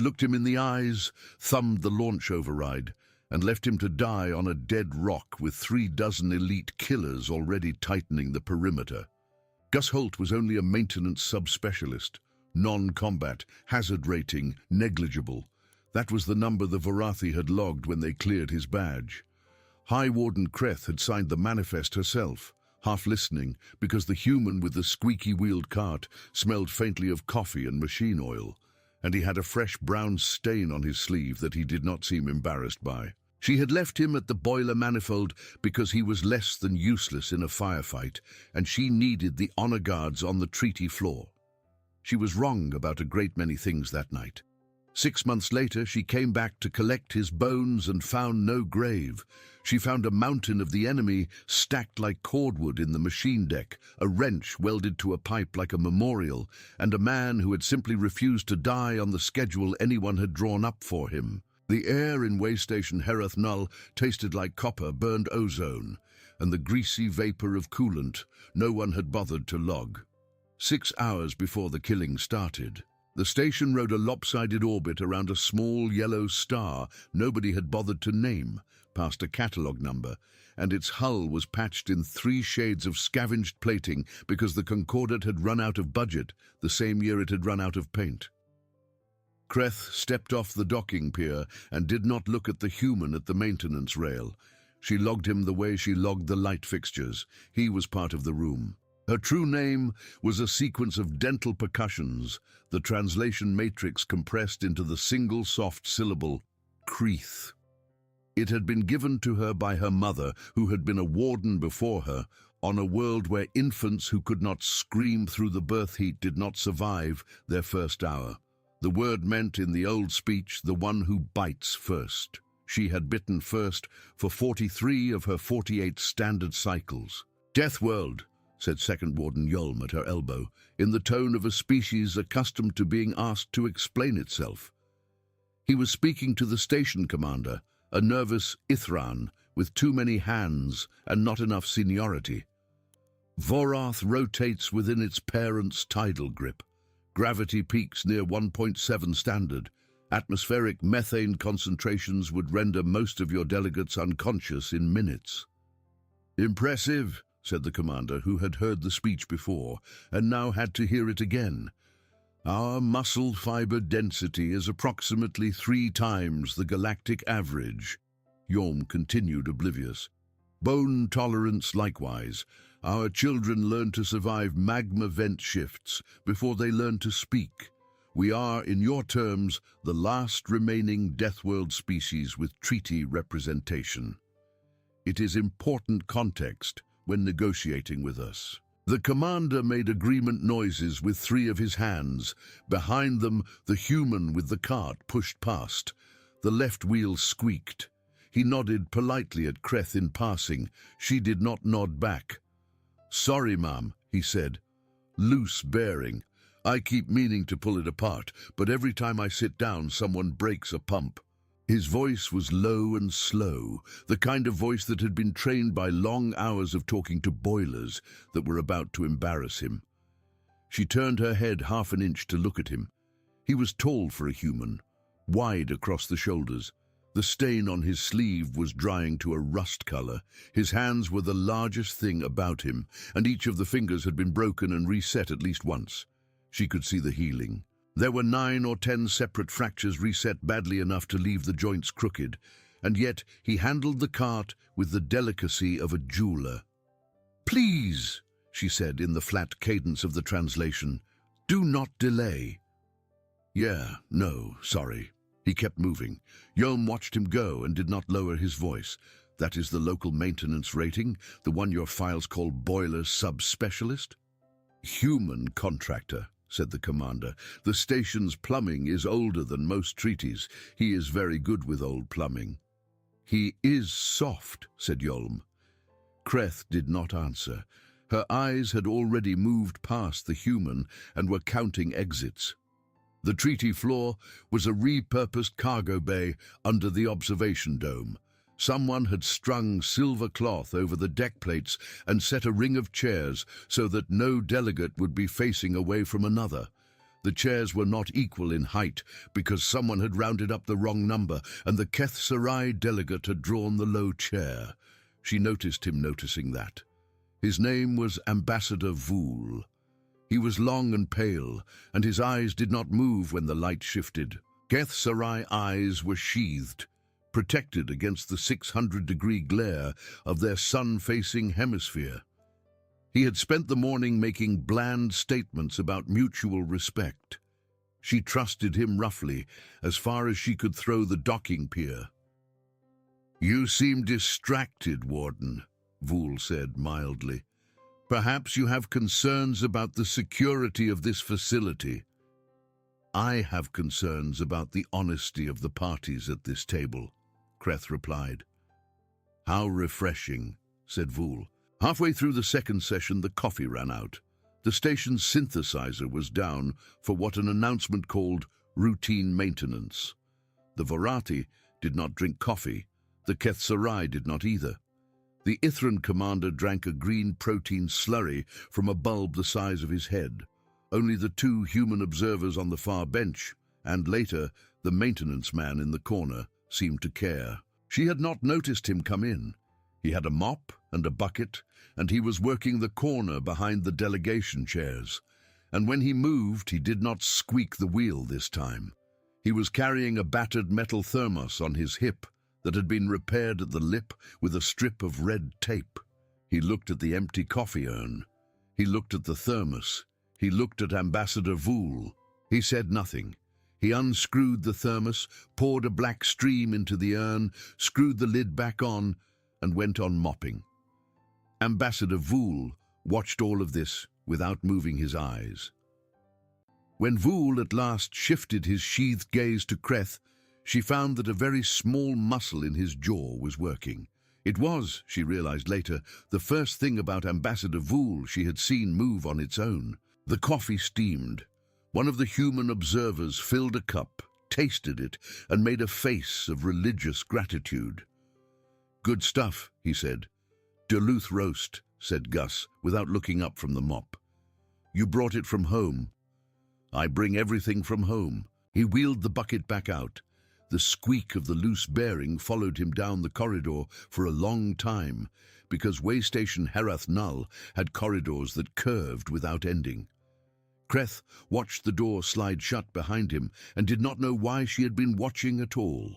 looked him in the eyes, thumbed the launch override, and left him to die on a dead rock with 36 elite killers already tightening the perimeter. Gus Holt was only a maintenance subspecialist, non-combat, hazard rating, negligible. That was the number the Varathi had logged when they cleared his badge. High Warden Kreth had signed the manifest herself, half listening because the human with the squeaky-wheeled cart smelled faintly of coffee and machine oil, and he had a fresh brown stain on his sleeve that he did not seem embarrassed by. She had left him at the boiler manifold because he was less than useless in a firefight, and she needed the honor guards on the treaty floor. She was wrong about a great many things that night. 6 months later, she came back to collect his bones and found no grave. She found a mountain of the enemy stacked like cordwood in the machine deck, a wrench welded to a pipe like a memorial, and a man who had simply refused to die on the schedule anyone had drawn up for him. The air in Waystation Herath Null tasted like copper burned ozone, and the greasy vapor of coolant no one had bothered to log. 6 hours before the killing started, the station rode a lopsided orbit around a small yellow star nobody had bothered to name, past a catalogue number, and its hull was patched in 3 shades of scavenged plating because the Concordat had run out of budget the same year it had run out of paint. Kreth stepped off the docking pier and did not look at the human at the maintenance rail. She logged him the way she logged the light fixtures. He was part of the room. Her true name was a sequence of dental percussions, the translation matrix compressed into the single soft syllable, Kreeth. It had been given to her by her mother, who had been a warden before her, on a world where infants who could not scream through the birth heat did not survive their first hour. The word meant in the old speech, the one who bites first. She had bitten first for 43 of her 48 standard cycles. "Deathworld," said Second Warden Yulm at her elbow, in the tone of a species accustomed to being asked to explain itself. He was speaking to the station commander, a nervous Ithran with too many hands and not enough seniority. Vorath rotates within its parent's tidal grip. Gravity peaks near 1.7 standard. Atmospheric methane concentrations would render most of your delegates unconscious in minutes. "Impressive," said the commander, who had heard the speech before and now had to hear it again. "Our muscle fiber density is approximately 3 times the galactic average." Yulm continued oblivious. "Bone tolerance likewise. Our children learn to survive magma vent shifts before they learn to speak. We are, in your terms, the last remaining Deathworld species with treaty representation. It is important context when negotiating with us." The commander made agreement noises with 3 of his hands. Behind them, the human with the cart pushed past. The left wheel squeaked. He nodded politely at Kreth in passing. She did not nod back. "Sorry, ma'am," he said. "Loose bearing. I keep meaning to pull it apart, but every time I sit down, someone breaks a pump." His voice was low and slow, the kind of voice that had been trained by long hours of talking to boilers that were about to embarrass him. She turned her head half an inch to look at him. He was tall for a human, wide across the shoulders. The stain on his sleeve was drying to a rust color. His hands were the largest thing about him, and each of the fingers had been broken and reset at least once. She could see the healing. There were 9 or 10 separate fractures reset badly enough to leave the joints crooked, and yet he handled the cart with the delicacy of a jeweler. "Please," she said in the flat cadence of the translation, "do not delay." "Yeah, no, sorry." He kept moving. Yulm watched him go and did not lower his voice. "That is the local maintenance rating, the one your files call boiler subspecialist?" "Human contractor," said the commander. "The station's plumbing is older than most treaties. He is very good with old plumbing." "He is soft," said Yulm. Kreth did not answer. Her eyes had already moved past the human and were counting exits. The treaty floor was a repurposed cargo bay under the observation dome. Someone had strung silver cloth over the deck plates and set a ring of chairs so that no delegate would be facing away from another. The chairs were not equal in height because someone had rounded up the wrong number and the HFY delegate had drawn the low chair. She noticed him noticing that. His name was Ambassador Vool. He was long and pale, and his eyes did not move when the light shifted. HFY eyes were sheathed, protected against the 600-degree glare of their sun-facing hemisphere. He had spent the morning making bland statements about mutual respect. She trusted him roughly, as far as she could throw the docking pier. "You seem distracted, Warden," Vool said mildly. "Perhaps you have concerns about the security of this facility." "I have concerns about the honesty of the parties at this table," Kreth replied. "How refreshing," said Vool. Halfway through the second session, the coffee ran out. The station's synthesizer was down for what an announcement called routine maintenance. The Varati did not drink coffee. The HFY did not either. The Ithran commander drank a green protein slurry from a bulb the size of his head. Only the two human observers on the far bench, and later the maintenance man in the corner, seemed to care. She had not noticed him come in. He had a mop and a bucket, and he was working the corner behind the delegation chairs. And when he moved, he did not squeak the wheel this time. He was carrying a battered metal thermos on his hip that had been repaired at the lip with a strip of red tape. He looked at the empty coffee urn. He looked at the thermos. He looked at Ambassador Vool. He said nothing. He unscrewed the thermos, poured a black stream into the urn, screwed the lid back on, and went on mopping. Ambassador Vool watched all of this without moving his eyes. When Vool at last shifted his sheathed gaze to Kreth, she found that a very small muscle in his jaw was working. It was, she realized later, the first thing about Ambassador Vool she had seen move on its own. The coffee steamed. One of the human observers filled a cup, tasted it, and made a face of religious gratitude. "Good stuff," he said. "Duluth roast," said Gus, without looking up from the mop. "You brought it from home." "I bring everything from home." He wheeled the bucket back out. The squeak of the loose bearing followed him down the corridor for a long time, because Waystation Herath Null had corridors that curved without ending. Kreth watched the door slide shut behind him and did not know why she had been watching at all.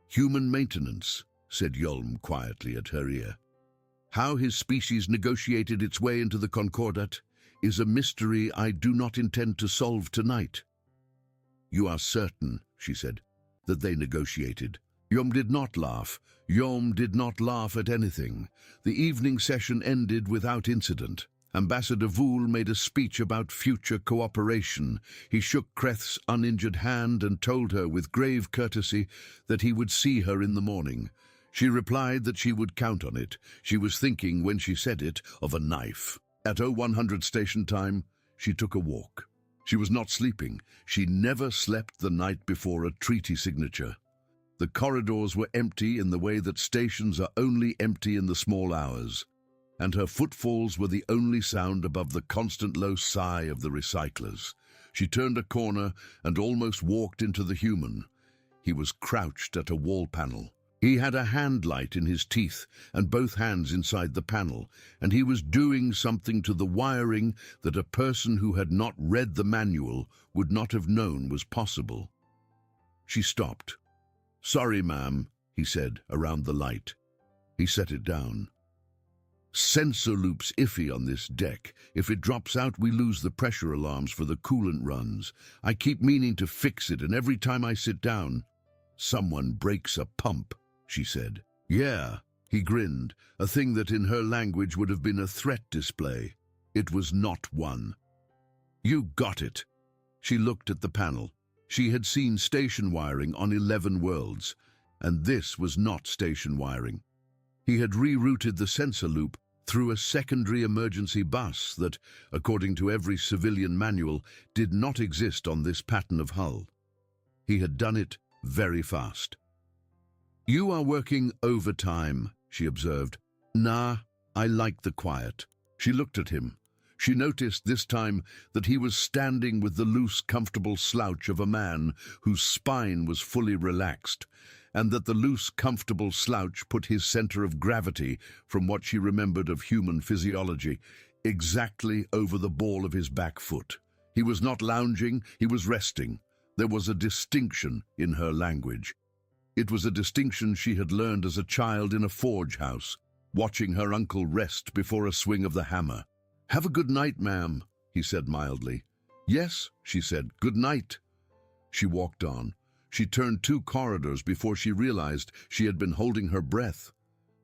"Human maintenance," said Yolm quietly at her ear. "How his species negotiated its way into the Concordat is a mystery I do not intend to solve tonight." "You are certain," she said, "that they negotiated?" Yom did not laugh. Yom did not laugh at anything. The evening session ended without incident. Ambassador Vool made a speech about future cooperation. He shook Kreth's uninjured hand and told her with grave courtesy that he would see her in the morning. She replied that she would count on it. She was thinking, when she said it, of a knife. At 0100 station time, she took a walk. She was not sleeping. She never slept the night before a treaty signature. The corridors were empty in the way that stations are only empty in the small hours, and her footfalls were the only sound above the constant low sigh of the recyclers. She turned a corner and almost walked into the human. He was crouched at a wall panel. He had a hand light in his teeth and both hands inside the panel, and he was doing something to the wiring that a person who had not read the manual would not have known was possible. She stopped. "Sorry, ma'am," he said, around the light. He set it down. "Sensor loop's iffy on this deck. If it drops out, we lose the pressure alarms for the coolant runs. I keep meaning to fix it, and every time I sit down, someone breaks a pump," she said. "Yeah," he grinned, a thing that in her language would have been a threat display. It was not one. "You got it." She looked at the panel. She had seen station wiring on 11 worlds, and this was not station wiring. He had rerouted the sensor loop through a secondary emergency bus that, according to every civilian manual, did not exist on this pattern of hull. He had done it very fast. "You are working overtime," she observed. "Nah, I like the quiet." She looked at him. She noticed this time that he was standing with the loose, comfortable slouch of a man whose spine was fully relaxed, and that the loose, comfortable slouch put his center of gravity, from what she remembered of human physiology, exactly over the ball of his back foot. He was not lounging, he was resting. There was a distinction in her language. It was a distinction she had learned as a child in a forge house, watching her uncle rest before a swing of the hammer. "Have a good night, ma'am," he said mildly. "Yes," she said, "good night." She walked on. She turned 2 corridors before she realized she had been holding her breath.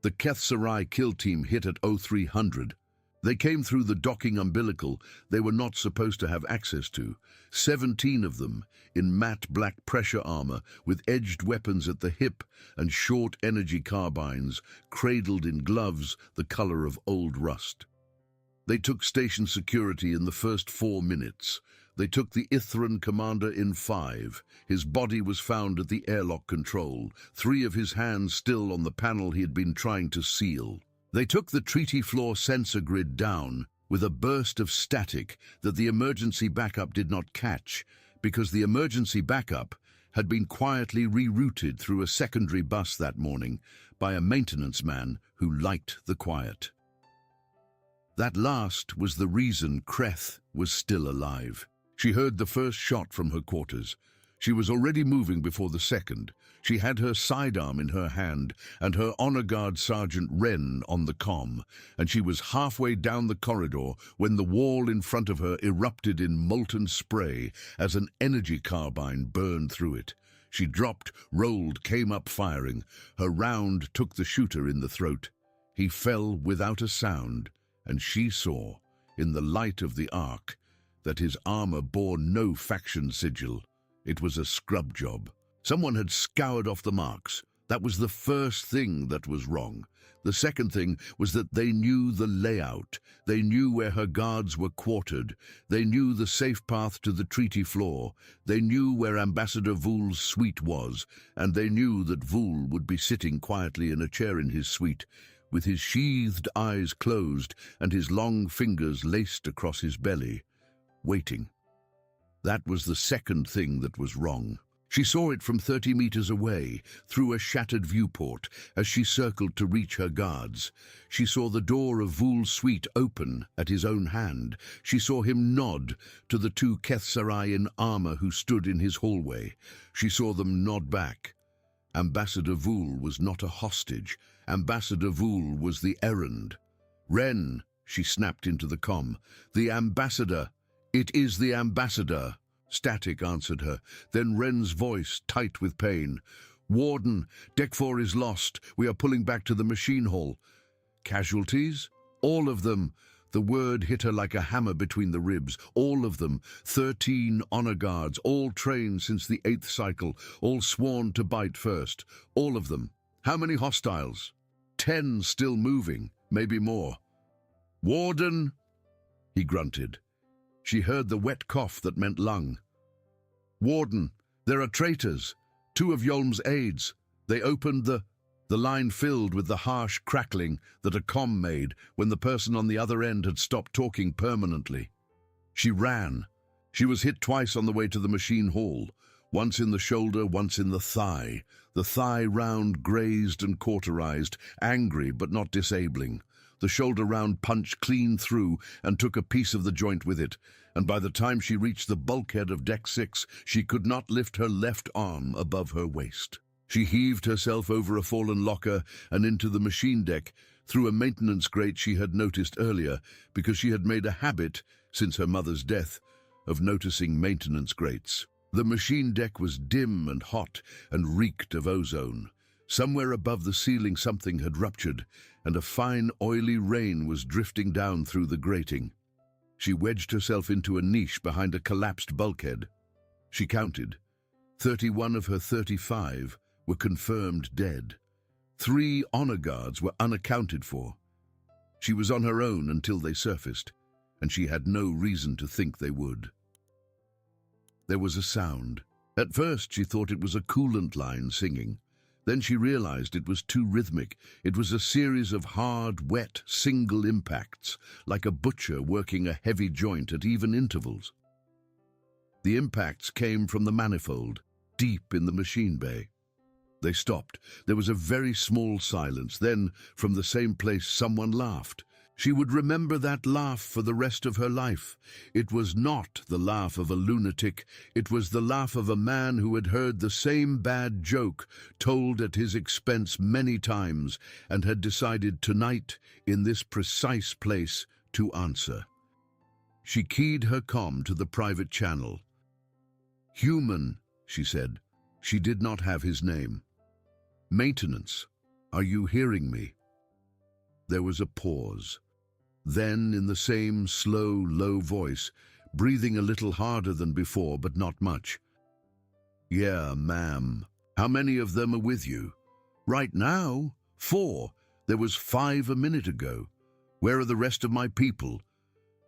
The HFY kill team hit at 0300. They came through the docking umbilical they were not supposed to have access to. 17 of them, in matte black pressure armor, with edged weapons at the hip and short energy carbines, cradled in gloves the color of old rust. They took station security in the first 4 minutes. They took the Ithran commander in 5. His body was found at the airlock control, 3 of his hands still on the panel he had been trying to seal. They took the treaty floor sensor grid down with a burst of static that the emergency backup did not catch, because the emergency backup had been quietly rerouted through a secondary bus that morning by a maintenance man who liked the quiet. That last was the reason Kreth was still alive. She heard the first shot from her quarters. She was already moving before the second. She had her sidearm in her hand and her honor guard Sergeant Wren on the comm, and she was halfway down the corridor when the wall in front of her erupted in molten spray as an energy carbine burned through it. She dropped, rolled, came up firing. Her round took the shooter in the throat. He fell without a sound, and she saw, in the light of the arc, that his armor bore no faction sigil. It was a scrub job. Someone had scoured off the marks. That was the first thing that was wrong. The second thing was that they knew the layout. They knew where her guards were quartered. They knew the safe path to the treaty floor. They knew where Ambassador Voul's suite was, and they knew that Voul would be sitting quietly in a chair in his suite, with his sheathed eyes closed and his long fingers laced across his belly, waiting. That was the second thing that was wrong. She saw it from 30 meters away, through a shattered viewport, as she circled to reach her guards. She saw the door of Voul's suite open at his own hand. She saw him nod to the 2 HFY in armor who stood in his hallway. She saw them nod back. Ambassador Voul was not a hostage. Ambassador Voul was the errand. "Wren," she snapped into the comm. "The ambassador. It is the ambassador." Static answered her, then Wren's voice, tight with pain. "Warden, Deck 4 is lost. We are pulling back to the machine hall." "Casualties?" "All of them." The word hit her like a hammer between the ribs. "All of them. 13 honor guards, all trained since the 8th cycle, all sworn to bite first. All of them." "How many hostiles?" 10 still moving, maybe more." "Warden," he grunted. She heard the wet cough that meant lung. "Warden, there are traitors. 2 of Yolm's aides. They opened the line filled with the harsh crackling that a comm made when the person on the other end had stopped talking permanently. She ran. She was hit twice on the way to the machine hall, once in the shoulder, once in the thigh. The thigh round grazed and cauterized, angry but not disabling. The shoulder round punched clean through and took a piece of the joint with it, and by the time she reached the bulkhead of Deck 6, she could not lift her left arm above her waist. She heaved herself over a fallen locker and into the machine deck through a maintenance grate she had noticed earlier, because she had made a habit, since her mother's death, of noticing maintenance grates. The machine deck was dim and hot and reeked of ozone. Somewhere above the ceiling something had ruptured, and a fine oily rain was drifting down through the grating. She wedged herself into a niche behind a collapsed bulkhead. She counted. 31 of her 35 were confirmed dead. 3 honor guards were unaccounted for. She was on her own until they surfaced, and she had no reason to think they would. There was a sound. At first she thought it was a coolant line singing. Then she realized it was too rhythmic. It was a series of hard, wet, single impacts, like a butcher working a heavy joint at even intervals. The impacts came from the manifold, deep in the machine bay. They stopped. There was a very small silence. Then, from the same place, someone laughed. She would remember that laugh for the rest of her life. It was not the laugh of a lunatic. It was the laugh of a man who had heard the same bad joke told at his expense many times and had decided tonight, in this precise place, to answer. She keyed her comm to the private channel. "Human," she said. She did not have his name. "Maintenance, are you hearing me?" There was a pause. Then, in the same slow, low voice, breathing a little harder than before, but not much. "Yeah, ma'am. How many of them are with you?" "Right now, 4. There was 5 a minute ago. Where are the rest of my people?"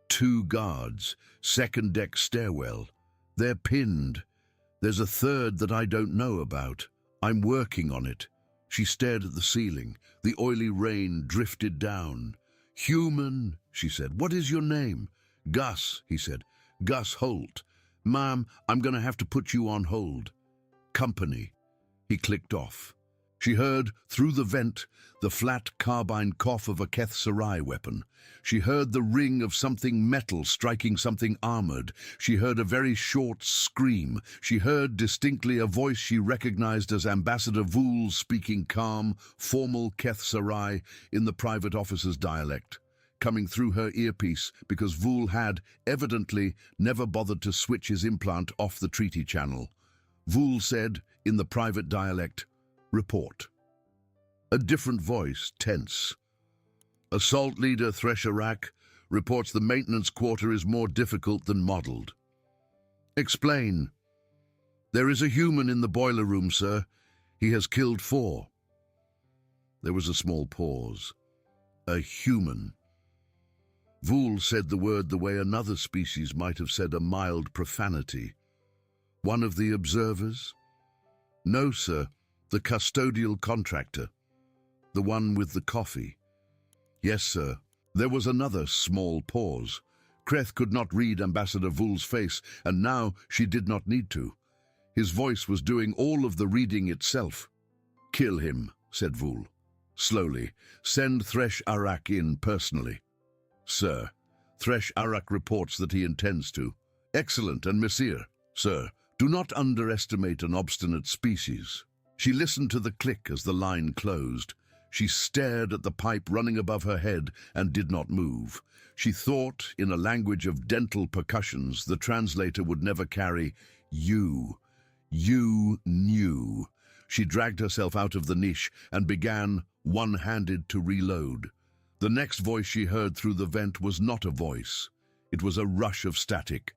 2 guards, second deck stairwell. They're pinned. There's a 3rd that I don't know about. I'm working on it." She stared at the ceiling. The oily rain drifted down. "Human," she said. "What is your name?" "Gus," he said. "Gus Holt." "Ma'am, I'm going to have to put you on hold." "Company." He clicked off. She heard, through the vent, the flat carbine cough of a HFY weapon. She heard the ring of something metal striking something armored. She heard a very short scream. She heard distinctly a voice she recognized as Ambassador Vool speaking calm, formal HFY in the private officer's dialect, coming through her earpiece because Vool had, evidently, never bothered to switch his implant off the treaty channel. Vool said, in the private dialect, "Report." A different voice, tense. "Assault leader Thresharak reports the maintenance quarter is more difficult than modeled." "Explain." "There is a human in the boiler room, sir. He has killed 4. There was a small pause. A human. Vool said the word the way another species might have said a mild profanity. "One of the observers?" "No, sir. The custodial contractor. The one with the coffee." "Yes, sir." There was another small pause. Kreth could not read Ambassador Vool's face, and now she did not need to. His voice was doing all of the reading itself. "Kill him," said Vool. Slowly. "Send Thresh Arak in personally." "Sir." "Thresh Arak reports that he intends to." "Excellent, and Messire." "Sir, do not underestimate an obstinate species." She listened to the click as the line closed. She stared at the pipe running above her head and did not move. She thought, in a language of dental percussions, the translator would never carry "you." You knew. She dragged herself out of the niche and began, one-handed, to reload. The next voice she heard through the vent was not a voice. It was a rush of static.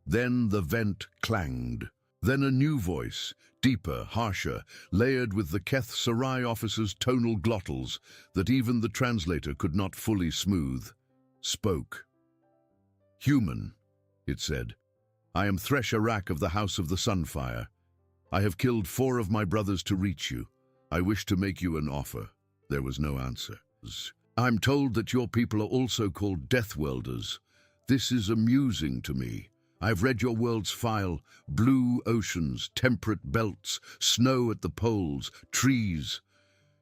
Then the vent clanged. Then a new voice, deeper, harsher, layered with the HFY officer's tonal glottals that even the translator could not fully smooth, spoke. "Human," it said. "I am Thresharak of the House of the Sunfire. I have killed 4 of my brothers to reach you. I wish to make you an offer." There was no answer. "I'm told that your people are also called Deathworlders. This is amusing to me. I've read your world's file: blue oceans, temperate belts, snow at the poles, trees.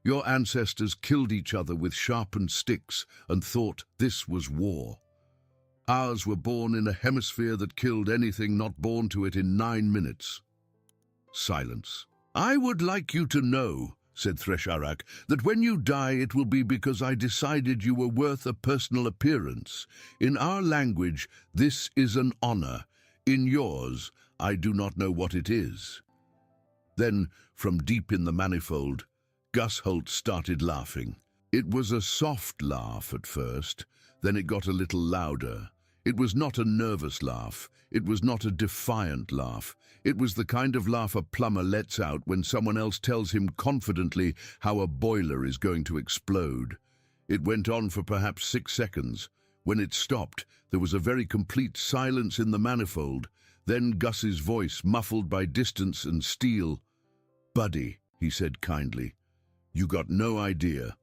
Your ancestors killed each other with sharpened sticks and thought this was war. Ours were born in a hemisphere that killed anything not born to it in 9 minutes." Silence. "I would like you to know," said Thresharak, "that when you die it will be because I decided you were worth a personal appearance. In our language, this is an honor. In yours, I do not know what it is." Then, from deep in the manifold, Gus Holt started laughing. It was a soft laugh at first, then it got a little louder. It was not a nervous laugh. It was not a defiant laugh. It was the kind of laugh a plumber lets out when someone else tells him confidently how a boiler is going to explode. It went on for perhaps 6 seconds. When it stopped, there was a very complete silence in the manifold. Then Gus's voice, muffled by distance and steel. "Buddy." he said kindly. "You got no idea."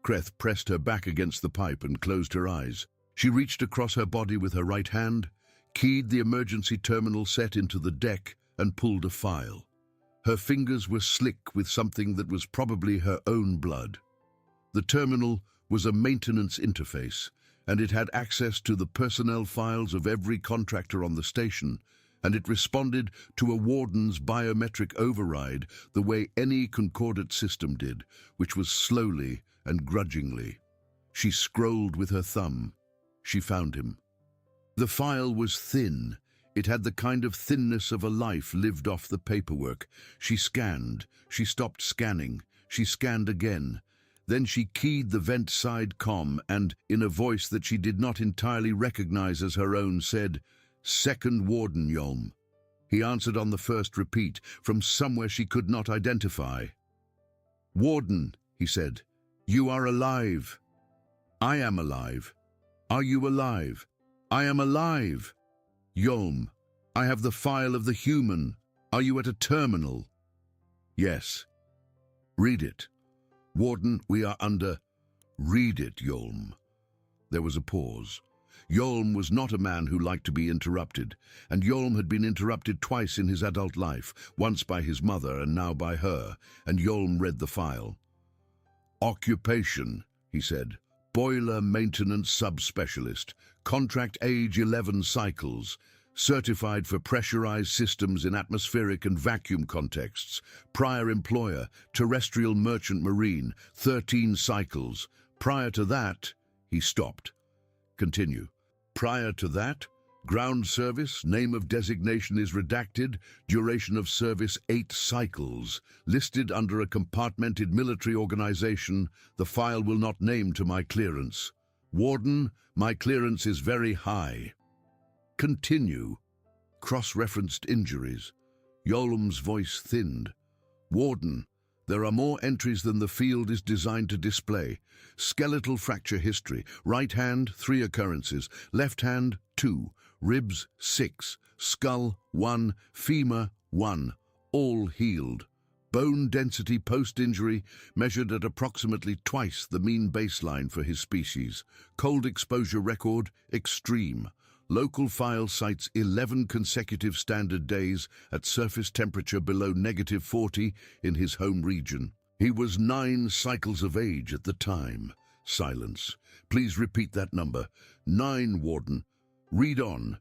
Kreth pressed her back against the pipe and closed her eyes. She reached across her body with her right hand, keyed the emergency terminal set into the deck, and pulled a file. Her fingers were slick with something that was probably her own blood. The terminal was a maintenance interface, and it had access to the personnel files of every contractor on the station, and it responded to a warden's biometric override the way any concordate system did, which was slowly and grudgingly. She scrolled with her thumb. She found him. The file was thin. It had the kind of thinness of a life lived off the paperwork. She scanned. She stopped scanning. She scanned again. Then she keyed the vent side comm and, in a voice that she did not entirely recognize as her own, said, "Second Warden, Yolm." He answered on the first repeat, from somewhere she could not identify. "Warden," he said, "you are alive." "I am alive." "Are you alive?" "I am alive." "Yolm, I have the file of the human. Are you at a terminal?" "Yes." "Read it." "Warden, we are under—" "Read it, Yolm." There was a pause. Yolm was not a man who liked to be interrupted, and Yolm had been interrupted twice in his adult life, once by his mother and now by her, and Yolm read the file. "Occupation," he said. "Boiler maintenance subspecialist. Contract age 11 cycles. Certified for pressurized systems in atmospheric and vacuum contexts. Prior employer, terrestrial merchant marine, 13 cycles. Prior to that," he stopped. "Continue." "Prior to that, ground service, name of designation is redacted, duration of service 8 cycles. Listed under a compartmented military organization, the file will not name to my clearance. Warden, my clearance is very high." "Continue." Cross-referenced injuries. Yolm's voice thinned. "Warden, there are more entries than the field is designed to display. Skeletal fracture history. Right hand, 3 occurrences. Left hand, 2. Ribs, 6. Skull, 1. Femur, 1. All healed. Bone density post-injury measured at approximately twice the mean baseline for his species. Cold exposure record, extreme. Local file cites 11 consecutive standard days at surface temperature below -40 in his home region. He was 9 cycles of age at the time. Silence. "Please repeat that number." 9, Warden." "Read on."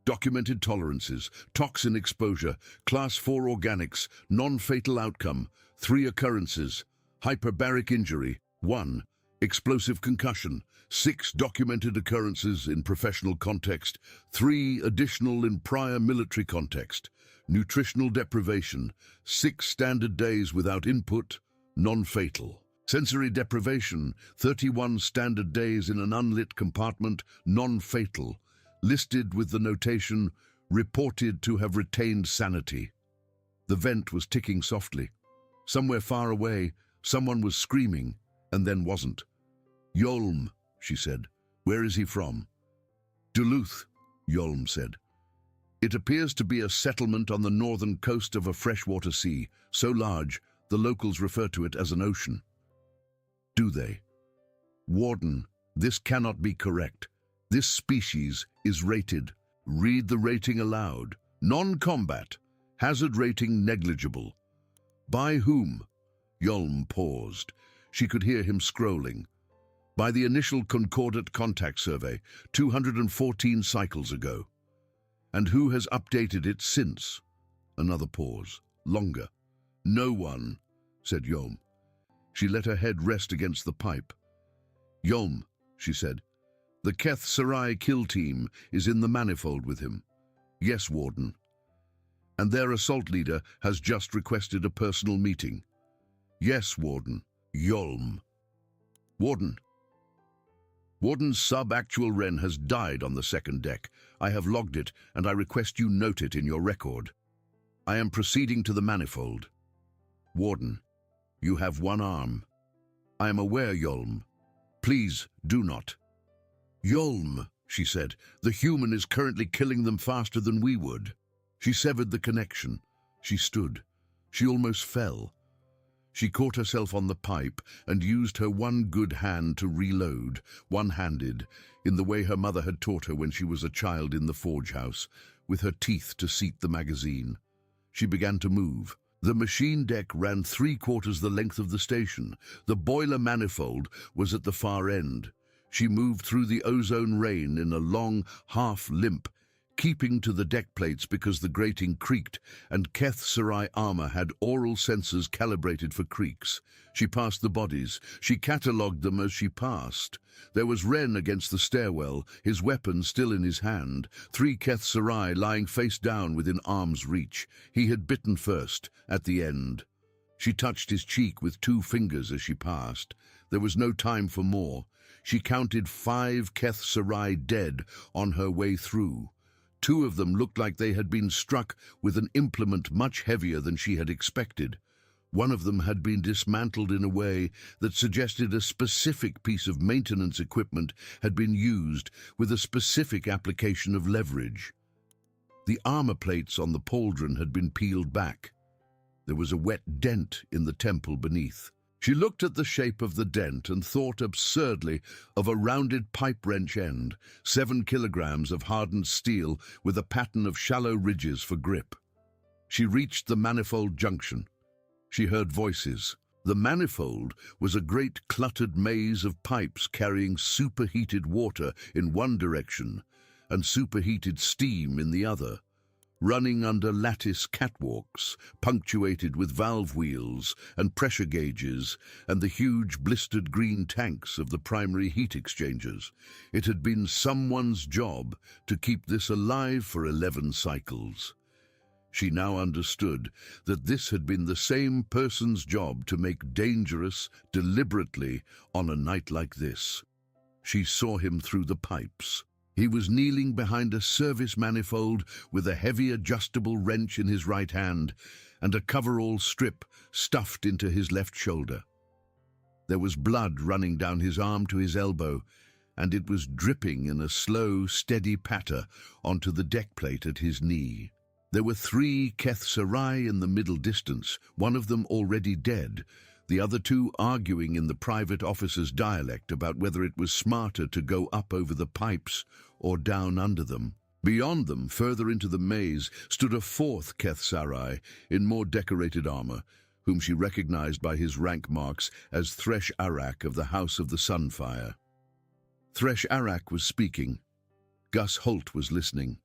"Documented tolerances, toxin exposure, class 4 organics, non-fatal outcome, 3 occurrences, hyperbaric injury, 1. Explosive concussion, 6 documented occurrences in professional context, 3 additional in prior military context. Nutritional deprivation, 6 standard days without input, non-fatal. Sensory deprivation, 31 standard days in an unlit compartment, non-fatal. Listed with the notation, reported to have retained sanity. The vent was ticking softly. Somewhere far away, someone was screaming, and then wasn't. "Yolm," she said. "Where is he from?" "Duluth," Yolm said. "It appears to be a settlement on the northern coast of a freshwater sea, so large the locals refer to it as an ocean." "Do they?" "Warden, this cannot be correct. This species is rated." "Read the rating aloud." "Non-combat. Hazard rating negligible." "By whom?" Yolm paused. She could hear him scrolling. "By the initial concordate contact survey, 214 cycles ago." "And who has updated it since?" Another pause. Longer. "No one," said Yolm. She let her head rest against the pipe. "Yolm," she said, "the Keth Sarai kill team is in the manifold with him." "Yes, Warden." "And their assault leader has just requested a personal meeting." "Yes, Warden." Yolm. "Warden. Warden's sub-actual Wren has died on the second deck. I have logged it, and I request you note it in your record. I am proceeding to the manifold." "Warden, you have 1 arm." "I am aware, Yolm. Please, do not." "Yolm," she said, "the human is currently killing them faster than we would." She severed the connection. She stood. She almost fell. She caught herself on the pipe and used her one good hand to reload, one-handed, in the way her mother had taught her when she was a child in the forge house, with her teeth to seat the magazine. She began to move. The machine deck ran 3/4 the length of the station. The boiler manifold was at the far end. She moved through the ozone rain in a long, half-limp, keeping to the deck plates because the grating creaked, and Keth Sarai armor had aural sensors calibrated for creaks. She passed the bodies. She catalogued them as she passed. There was Ren against the stairwell, his weapon still in his hand, 3 Keth Sarai lying face down within arm's reach. He had bitten first, at the end. She touched his cheek with 2 fingers as she passed. There was no time for more. She counted 5 Keth Sarai dead on her way through. 2 of them looked like they had been struck with an implement much heavier than she had expected. One of them had been dismantled in a way that suggested a specific piece of maintenance equipment had been used with a specific application of leverage. The armor plates on the pauldron had been peeled back. There was a wet dent in the temple beneath. She looked at the shape of the dent and thought absurdly of a rounded pipe wrench end, 7 kilograms of hardened steel with a pattern of shallow ridges for grip. She reached the manifold junction. She heard voices. The manifold was a great cluttered maze of pipes carrying superheated water in one direction and superheated steam in the other, running under lattice catwalks, punctuated with valve wheels and pressure gauges and the huge blistered green tanks of the primary heat exchangers. It had been someone's job to keep this alive for 11 cycles. She now understood that this had been the same person's job to make dangerous, deliberately, on a night like this. She saw him through the pipes. He was kneeling behind a service manifold with a heavy adjustable wrench in his right hand and a coverall strip stuffed into his left shoulder. There was blood running down his arm to his elbow, and it was dripping in a slow, steady patter onto the deck plate at his knee. There were 3 Keth Sarai in the middle distance, one of them already dead, the other 2 arguing in the private officer's dialect about whether it was smarter to go up over the pipes or down under them. Beyond them, further into the maze, stood a 4th Keth Sarai in more decorated armor, whom she recognized by his rank marks as Thresh Arak of the House of the Sunfire. Thresh Arak was speaking. Gus Holt was listening.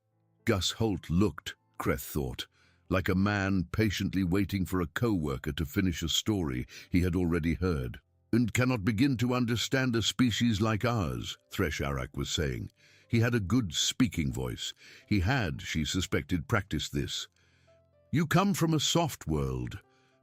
Gus Holt looked, Kreth thought, like a man patiently waiting for a co-worker to finish a story he had already heard. "And cannot begin to understand a species like ours," Thresh Arak was saying. He had a good speaking voice. He had, she suspected, practiced this. "You come from a soft world.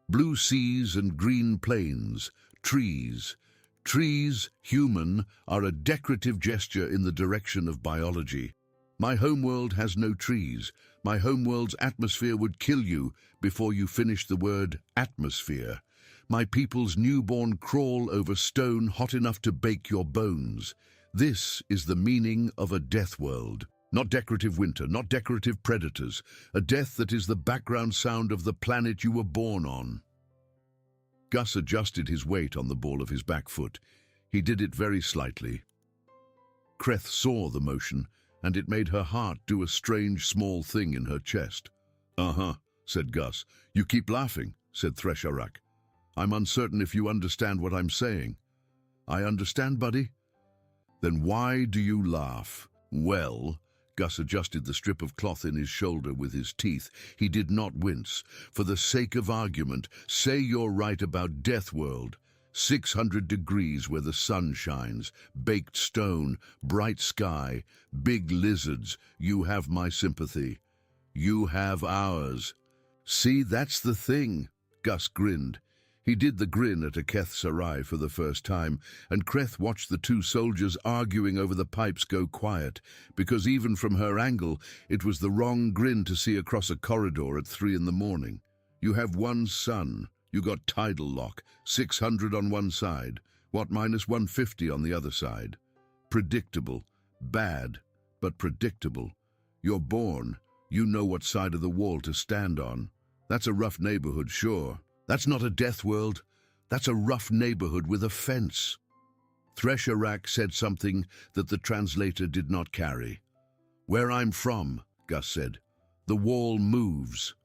Blue seas and green plains, trees. Trees, human, are a decorative gesture in the direction of biology. My homeworld has no trees. My homeworld's atmosphere would kill you before you finish the word atmosphere. My people's newborn crawl over stone hot enough to bake your bones. This is the meaning of a death world. Not decorative winter, not decorative predators. A death that is the background sound of the planet you were born on." Gus adjusted his weight on the ball of his back foot. He did it very slightly. Kreth saw the motion, and it made her heart do a strange small thing in her chest. "Uh-huh," said Gus. "You keep laughing," said Thresh Arak. "I'm uncertain if you understand what I'm saying." "I understand, buddy." "Then why do you laugh?" "Well," Gus adjusted the strip of cloth in his shoulder with his teeth. He did not wince. "For the sake of argument, say you're right about Deathworld. 600 degrees where the sun shines, baked stone, bright sky, big lizards. You have my sympathy. You have ours." "See, that's the thing." Gus grinned. He did the grin at a Keth Sarai for the first time, and Kreth watched the 2 soldiers arguing over the pipes go quiet, because even from her angle, it was the wrong grin to see across a corridor at 3 in the morning. "You have one sun. You got tidal lock, 600 on one side, what minus 150 on the other side. Predictable. Bad, but predictable. You're born. You know what side of the wall to stand on. That's a rough neighborhood, sure. That's not a death world. That's a rough neighborhood with a fence." Thresharak said something that the translator did not carry. "Where I'm from," Gus said, "the wall moves."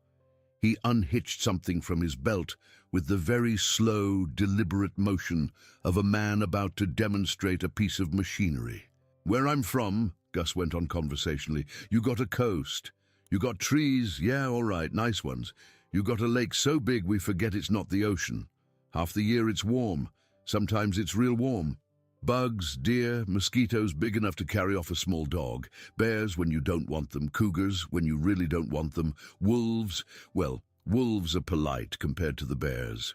He unhitched something from his belt with the very slow, deliberate motion of a man about to demonstrate a piece of machinery. "Where I'm from," Gus went on conversationally, "you got a coast. You got trees, yeah, all right, nice ones. You got a lake so big we forget it's not the ocean. Half the year it's warm. Sometimes it's real warm. Bugs, deer, mosquitoes big enough to carry off a small dog. Bears when you don't want them. Cougars when you really don't want them. Wolves, well, wolves are polite compared to the bears.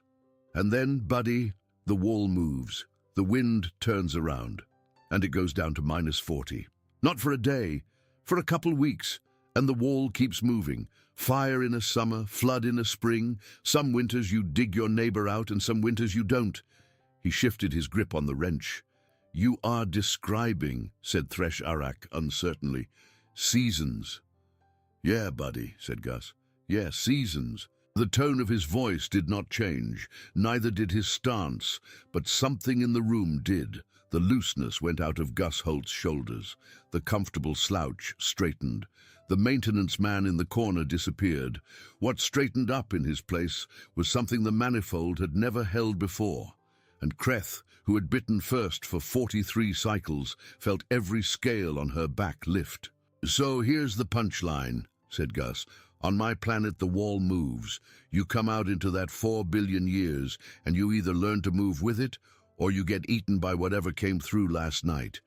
And then, buddy, the wall moves. The wind turns around. And it goes down to -40. Not for a day, for a couple weeks. And the wall keeps moving. Fire in a summer, flood in a spring. Some winters you dig your neighbor out and some winters you don't." He shifted his grip on the wrench. "You are describing," said Thresharak uncertainly, "seasons." "Yeah, buddy," said Gus. "Yeah, seasons." The tone of his voice did not change, neither did his stance, but something in the room did. The looseness went out of Gus Holt's shoulders. The comfortable slouch straightened. The maintenance man in the corner disappeared. What straightened up in his place was something the manifold had never held before. And Kreth, who had bitten first for 43 cycles, felt every scale on her back lift. "So here's the punchline," said Gus. "On my planet the wall moves. You come out into that 4 billion years, and you either learn to move with it, or you get eaten by whatever came through last night.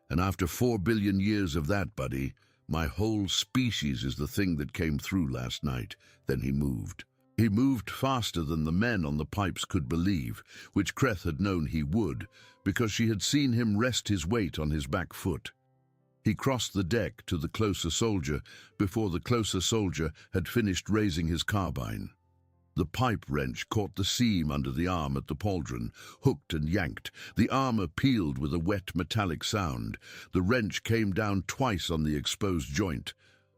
And after 4 billion years of that, buddy, my whole species is the thing that came through last night." Then he moved. He moved faster than the men on the pipes could believe, which Kreth had known he would, because she had seen him rest his weight on his back foot. He crossed the deck to the closer soldier before the closer soldier had finished raising his carbine. The pipe wrench caught the seam under the arm at the pauldron, hooked and yanked. The armor peeled with a wet metallic sound. The wrench came down twice on the exposed joint.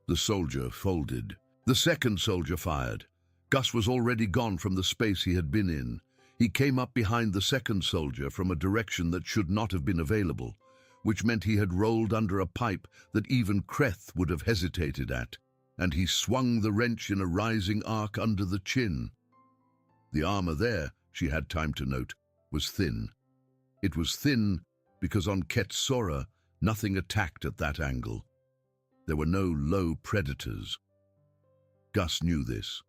The soldier folded. The second soldier fired. Gus was already gone from the space he had been in. He came up behind the second soldier from a direction that should not have been available, which meant he had rolled under a pipe that even Kreth would have hesitated at, and he swung the wrench in a rising arc under the chin. The armor there, she had time to note, was thin. It was thin because on Ketsora nothing attacked at that angle. There were no low predators. Gus knew this.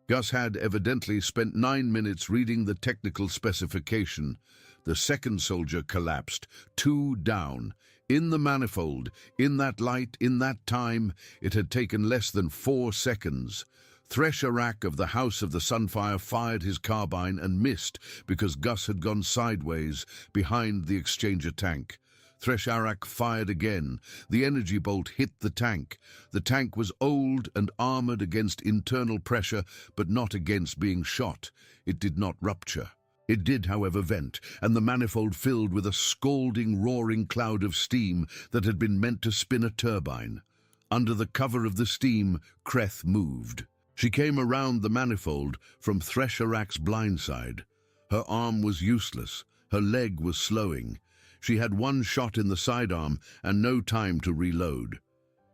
Gus had evidently spent 9 minutes reading the technical specification. The second soldier collapsed, 2 down. In the manifold, in that light, in that time, it had taken less than 4 seconds. Thresharak of the House of the Sunfire fired his carbine and missed because Gus had gone sideways behind the exchanger tank. Thresharak fired again. The energy bolt hit the tank. The tank was old and armored against internal pressure, but not against being shot. It did not rupture. It did, however, vent, and the manifold filled with a scalding, roaring cloud of steam that had been meant to spin a turbine. Under the cover of the steam, Kreth moved. She came around the manifold from Thresharak's blind side. Her arm was useless. Her leg was slowing. She had 1 shot in the sidearm and no time to reload.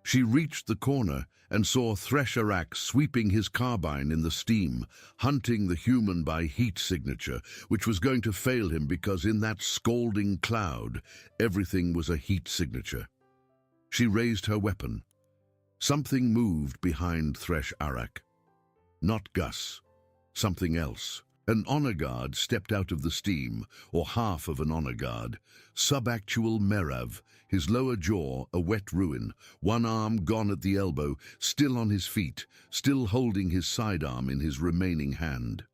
She reached the corner and saw Thresharak sweeping his carbine in the steam, hunting the human by heat signature, which was going to fail him because in that scalding cloud, everything was a heat signature. She raised her weapon. Something moved behind Thresharak. Not Gus. Something else. An honor guard stepped out of the steam, or half of an honor guard. Subactual Merav, his lower jaw a wet ruin, 1 arm gone at the elbow, still on his feet, still holding his sidearm in his remaining hand.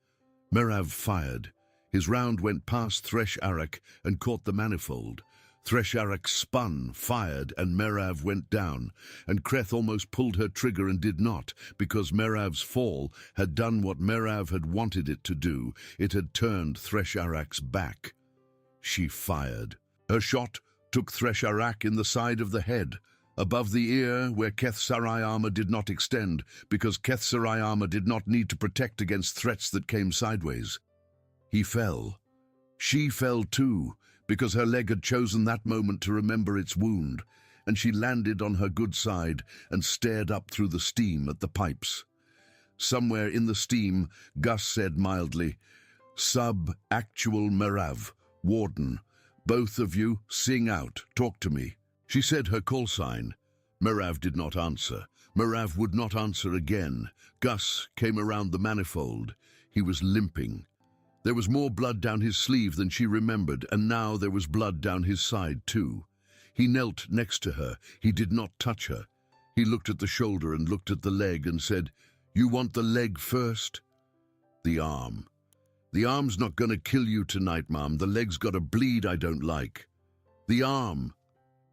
Merav fired. His round went past Thresharak and caught the manifold. Thresharak spun, fired, and Merav went down, and Kreth almost pulled her trigger and did not, because Merav's fall had done what Merav had wanted it to do. It had turned Thresharak's back. She fired. Her shot took Thresharak in the side of the head, above the ear where Kethsarai armor did not extend, because Kethsarai armor did not need to protect against threats that came sideways. He fell. She fell too, because her leg had chosen that moment to remember its wound, and she landed on her good side and stared up through the steam at the pipes. Somewhere in the steam, Gus said mildly, "Sub-actual Merav, Warden, both of you, sing out, talk to me." She said her call sign. Merav did not answer. Merav would not answer again. Gus came around the manifold. He was limping. There was more blood down his sleeve than she remembered, and now there was blood down his side too. He knelt next to her. He did not touch her. He looked at the shoulder and looked at the leg and said, "You want the leg first?" "The arm." "The arm's not going to kill you tonight, Mom. The leg's got a bleed I don't like." "The arm."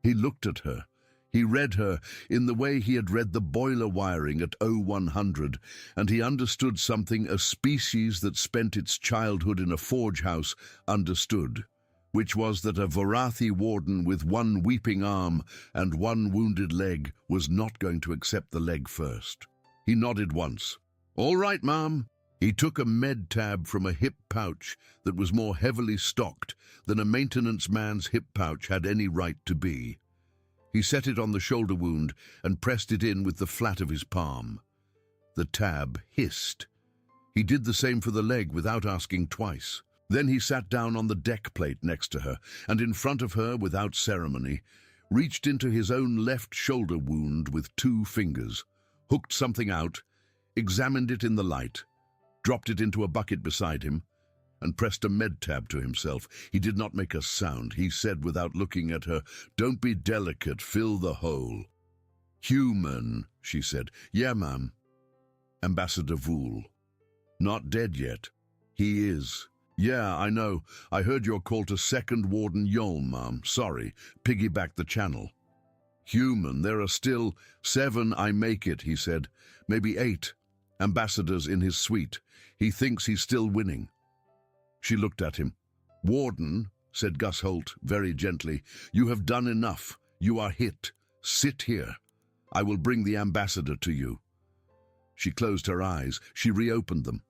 He looked at her. He read her in the way he had read the boiler wiring at 0100, and he understood something a species that spent its childhood in a forge house understood, which was that a Vorathi warden with one weeping arm and one wounded leg was not going to accept the leg first. He nodded once. "All right, Mom." He took a med tab from a hip pouch that was more heavily stocked than a maintenance man's hip pouch had any right to be. He set it on the shoulder wound and pressed it in with the flat of his palm. The tab hissed. He did the same for the leg without asking twice. Then he sat down on the deck plate next to her, and in front of her, without ceremony, reached into his own left shoulder wound with 2 fingers, hooked something out, examined it in the light, dropped it into a bucket beside him, and pressed a med tab to himself. He did not make a sound. He said without looking at her, "Don't be delicate, fill the hole." "Human," she said. "Yeah, ma'am." "Ambassador Vool." "Not dead yet." "He is." "Yeah, I know. I heard your call to Second Warden Yolm, ma'am. Sorry, piggyback the channel." "Human, there are still 7, I make it," he said. "Maybe 8. Ambassadors in his suite. He thinks he's still winning." She looked at him. "Warden," said Gus Holt very gently, "you have done enough. You are hit. Sit here. I will bring the ambassador to you." She closed her eyes. She reopened them.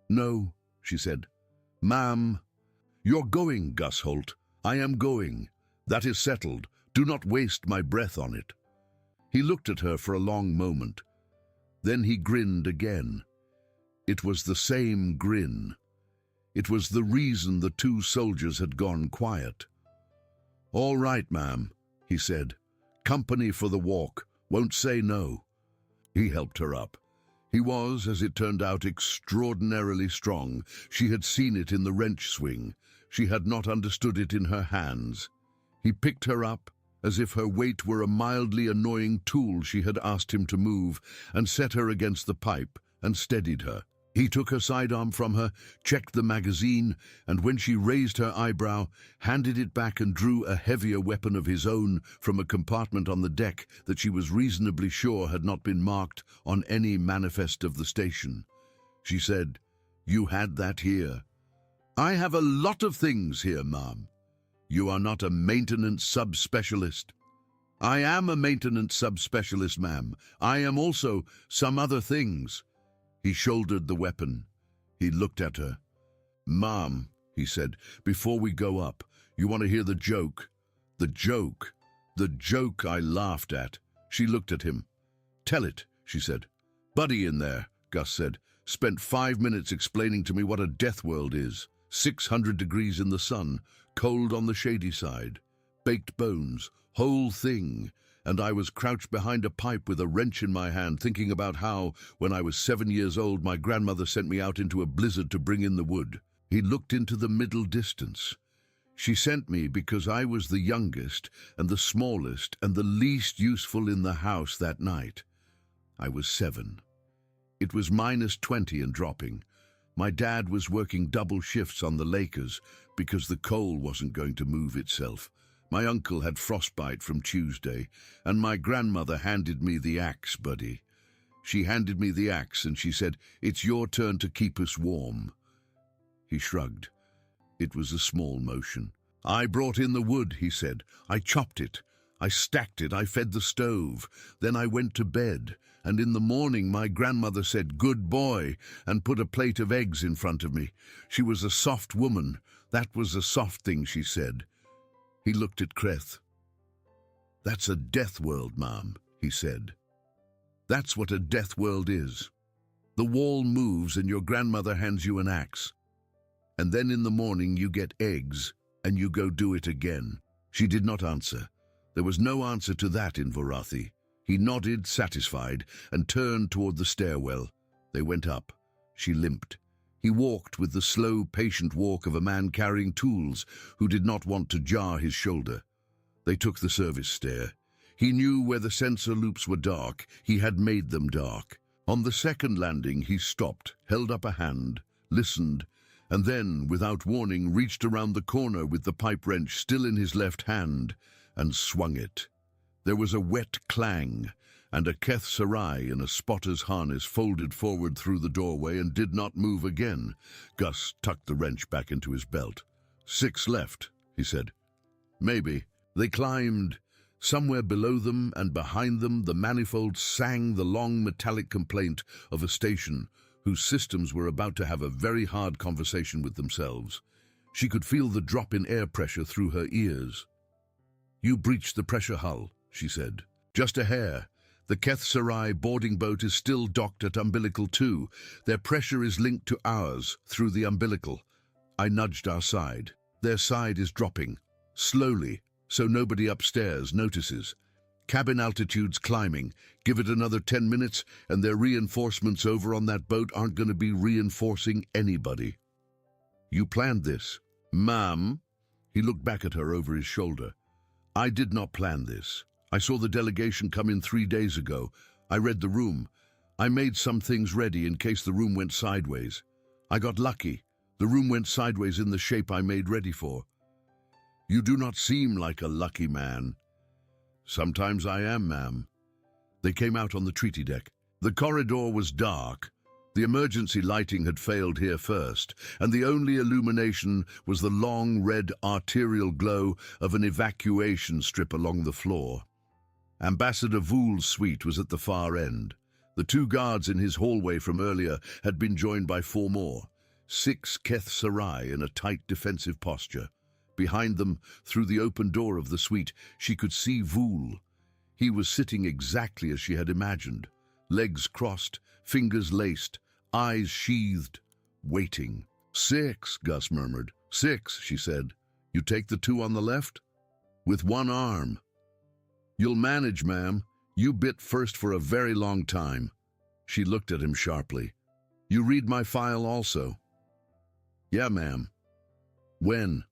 "No," she said. "Ma'am." "You're going, Gus Holt." "I am going. That is settled. Do not waste my breath on it." He looked at her for a long moment. Then he grinned again. It was the same grin. It was the reason the 2 soldiers had gone quiet. "All right, ma'am," he said. "Company for the walk. Won't say no." He helped her up. He was, as it turned out, extraordinarily strong. She had seen it in the wrench swing. She had not understood it in her hands. He picked her up, as if her weight were a mildly annoying tool she had asked him to move, and set her against the pipe and steadied her. He took her sidearm from her, checked the magazine, and when she raised her eyebrow, handed it back and drew a heavier weapon of his own from a compartment on the deck that she was reasonably sure had not been marked on any manifest of the station. She said, "You had that here." "I have a lot of things here, ma'am." "You are not a maintenance subspecialist." "I am a maintenance subspecialist, ma'am. I am also some other things." He shouldered the weapon. He looked at her. "Ma'am," he said, "before we go up, you want to hear the joke?" "The joke?" "The joke I laughed at." She looked at him. "Tell it," she said. "Buddy in there," Gus said, "spent 5 minutes explaining to me what a deathworld is. 600 degrees in the sun, cold on the shady side, baked bones, whole thing. And I was crouched behind a pipe with a wrench in my hand, thinking about how, when I was 7 years old, my grandmother sent me out into a blizzard to bring in the wood." He looked into the middle distance. "She sent me because I was the youngest and the smallest and the least useful in the house that night. I was 7. It was -20 and dropping. My dad was working double shifts on the Lakers because the coal wasn't going to move itself. My uncle had frostbite from Tuesday, and my grandmother handed me the axe, buddy. She handed me the axe and she said, 'It's your turn to keep us warm.'" He shrugged. It was a small motion. "I brought in the wood," he said. "I chopped it. I stacked it, I fed the stove, then I went to bed, and in the morning my grandmother said, "Good boy," and put a plate of eggs in front of me. She was a soft woman. That was a soft thing she said. He looked at Kreth. "That's a death world, Mom," he said. "That's what a death world is. The wall moves and your grandmother hands you an axe. And then in the morning you get eggs and you go do it again." She did not answer. There was no answer to that in Vorathi. He nodded, satisfied, and turned toward the stairwell. They went up. She limped. He walked with the slow, patient walk of a man carrying tools who did not want to jar his shoulder. They took the service stair. He knew where the sensor loops were dark. He had made them dark. On the second landing, he stopped, held up a hand, listened, and then, without warning, reached around the corner with the pipe wrench still in his left hand and swung it. There was a wet clang, and a Keth Sarai in a spotter's harness folded forward through the doorway and did not move again. Gus tucked the wrench back into his belt. 6 left, he said. Maybe. They climbed. Somewhere below them and behind them, the manifolds sang the long metallic complaint of a station whose systems were about to have a very hard conversation with themselves. She could feel the drop in air pressure through her ears. "You breached the pressure hull," she said. "Just a hair. The Keth Sarai boarding boat is still docked at Umbilical 2. Their pressure is linked to ours through the umbilical." I nudged our side. "Their side is dropping. Slowly, so nobody upstairs notices. Cabin altitude's climbing. Give it another 10 minutes, and their reinforcements over on that boat aren't going to be reinforcing anybody." "You planned this." "Ma'am?" He looked back at her over his shoulder. "I did not plan this. I saw the delegation come in 3 days ago. I read the room. I made some things ready in case the room went sideways. I got lucky. The room went sideways in the shape I made ready for." "You do not seem like a lucky man." "Sometimes I am, ma'am." They came out on the treaty deck. The corridor was dark. The emergency lighting had failed here first, and the only illumination was the long red arterial glow of an evacuation strip along the floor. Ambassador Voul's suite was at the far end. The 2 guards in his hallway from earlier had been joined by 4 more. 6 Keth Sarai in a tight defensive posture. Behind them, through the open door of the suite, she could see Voul. He was sitting exactly as she had imagined. Legs crossed, fingers laced, eyes sheathed, waiting. 6, Gus murmured. 6, she said. "You take the 2 on the left?" "With 1 arm." "You'll manage, ma'am. You bit first for a very long time." She looked at him sharply. "You read my file also?" "Yeah, ma'am." "When?"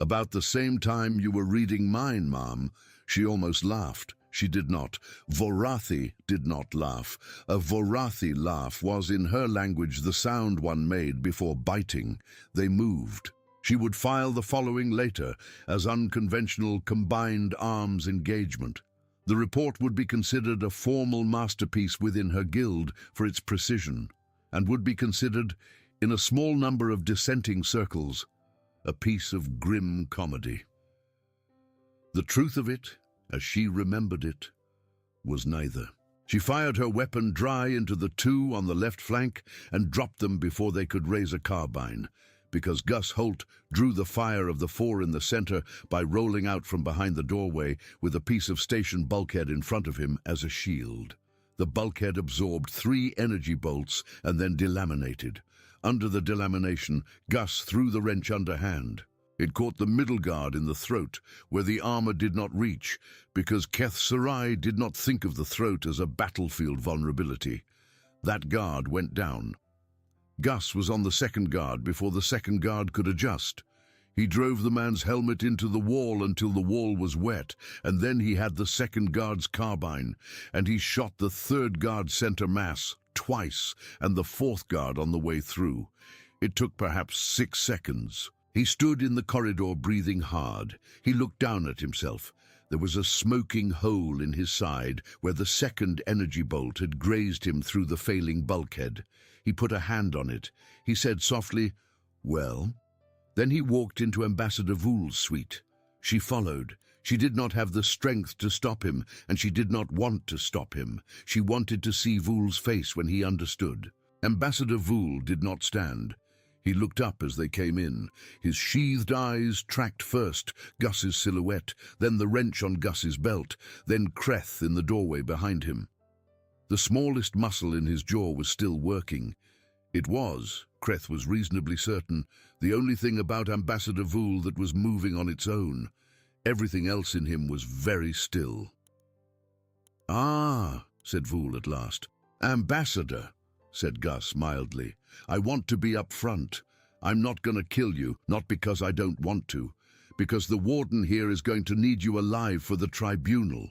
"About the same time you were reading mine, Mom." She almost laughed. She did not. Vorathi did not laugh. A Vorathi laugh was, in her language, the sound one made before biting. They moved. She would file the following later as unconventional combined arms engagement. The report would be considered a formal masterpiece within her guild for its precision, and would be considered, in a small number of dissenting circles, a piece of grim comedy. The truth of it, as she remembered it, was neither. She fired her weapon dry into the 2 on the left flank and dropped them before they could raise a carbine, because Gus Holt drew the fire of the 4 in the center by rolling out from behind the doorway with a piece of station bulkhead in front of him as a shield. The bulkhead absorbed 3 energy bolts and then delaminated. Under the delamination, Gus threw the wrench underhand. It caught the middle guard in the throat, where the armor did not reach, because Keth Sarai did not think of the throat as a battlefield vulnerability. That guard went down. Gus was on the second guard before the second guard could adjust. He drove the man's helmet into the wall until the wall was wet, and then he had the second guard's carbine, and he shot the third guard's center mass twice, and the 4th guard on the way through. It took perhaps 6 seconds. He stood in the corridor breathing hard. He looked down at himself. There was a smoking hole in his side where the second energy bolt had grazed him through the failing bulkhead. He put a hand on it. He said softly, "Well?" Then he walked into Ambassador Voul's suite. She followed. She did not have the strength to stop him, and she did not want to stop him. She wanted to see Voul's face when he understood. Ambassador Voul did not stand. He looked up as they came in. His sheathed eyes tracked first Gus's silhouette, then the wrench on Gus's belt, then Kreth in the doorway behind him. The smallest muscle in his jaw was still working. It was, Kreth was reasonably certain, the only thing about Ambassador Voul that was moving on its own. Everything else in him was very still. "Ah," said Voul at last. "Ambassador," said Gus mildly. "I want to be up front. I'm not going to kill you, not because I don't want to, because the warden here is going to need you alive for the tribunal.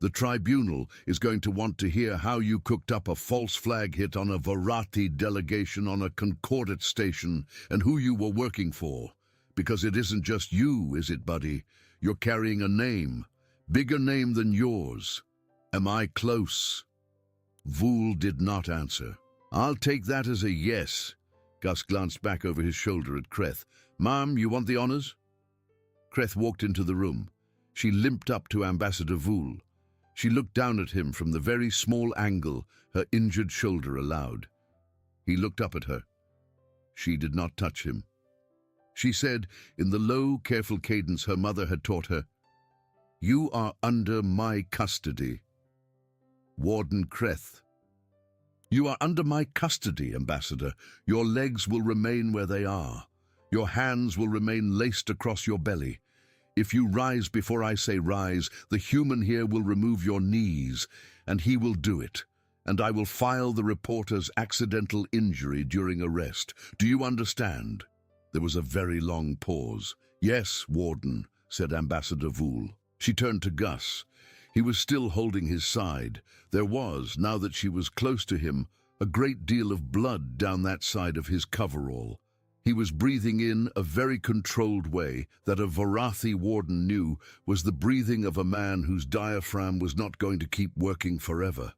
The tribunal is going to want to hear how you cooked up a false flag hit on a Varathi delegation on a Concordate station and who you were working for. Because it isn't just you, is it, buddy? You're carrying a name, bigger name than yours. Am I close?" Voul did not answer. "I'll take that as a yes." Gus glanced back over his shoulder at Kreth. "Ma'am, you want the honors?" Kreth walked into the room. She limped up to Ambassador Voul. She looked down at him from the very small angle her injured shoulder allowed. He looked up at her. She did not touch him. She said, in the low, careful cadence her mother had taught her, "You are under my custody." Warden Kreth. "You are under my custody, Ambassador. Your legs will remain where they are. Your hands will remain laced across your belly. If you rise before I say rise, the human here will remove your knees, and he will do it. And I will file the report as accidental injury during arrest. Do you understand?" There was a very long pause. "Yes, Warden," said Ambassador Voul. She turned to Gus. He was still holding his side. There was, now that she was close to him, a great deal of blood down that side of his coverall. He was breathing in a very controlled way that a Varathi warden knew was the breathing of a man whose diaphragm was not going to keep working forever.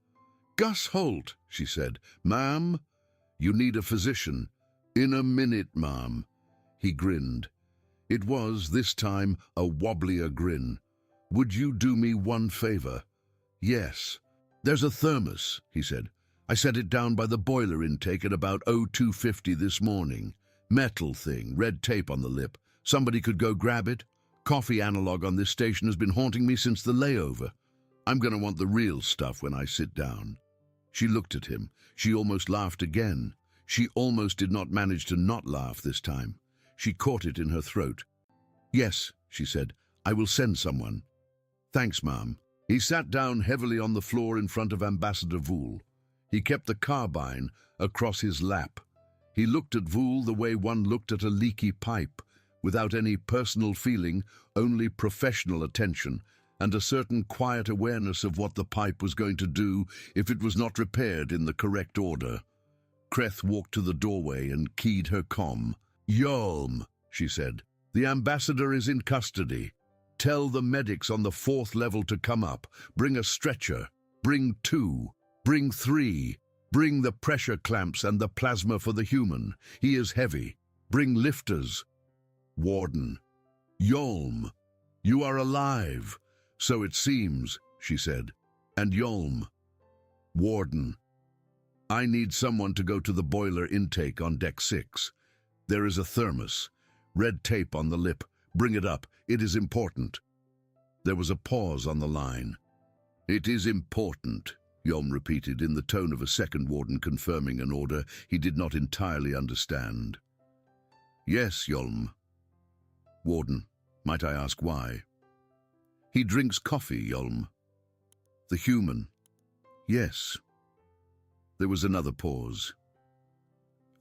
"Gus Holt," she said. "Ma'am, you need a physician." "In a minute, ma'am." He grinned. It was, this time, a wobblier grin. "Would you do me one favor?" "Yes." "There's a thermos," he said. "I set it down by the boiler intake at about 0250 this morning. Metal thing, red tape on the lip. Somebody could go grab it. Coffee analog on this station has been haunting me since the layover. I'm going to want the real stuff when I sit down." She looked at him. She almost laughed again. She almost did not manage to not laugh this time. She caught it in her throat. "Yes," she said. "I will send someone." "Thanks, ma'am." He sat down heavily on the floor in front of Ambassador Voul. He kept the carbine across his lap. He looked at Voul the way one looked at a leaky pipe, without any personal feeling, only professional attention, and a certain quiet awareness of what the pipe was going to do if it was not repaired in the correct order. Kreth walked to the doorway and keyed her comm. "Yolm," she said, "the ambassador is in custody. Tell the medics on the 4th level to come up. Bring a stretcher. Bring 2. Bring 3. Bring the pressure clamps and the plasma for the human. He is heavy. Bring lifters." Warden. "Yolm, you are alive." "So it seems," she said. "And Yolm." Warden. "I need someone to go to the boiler intake on deck 6. There is a thermos. Red tape on the lip. Bring it up. It is important." There was a pause on the line. "It is important," Yolm repeated in the tone of a second warden confirming an order he did not entirely understand. "Yes, Yolm." Warden. "Might I ask why?" "He drinks coffee, Yolm." "The human." "Yes." There was another pause.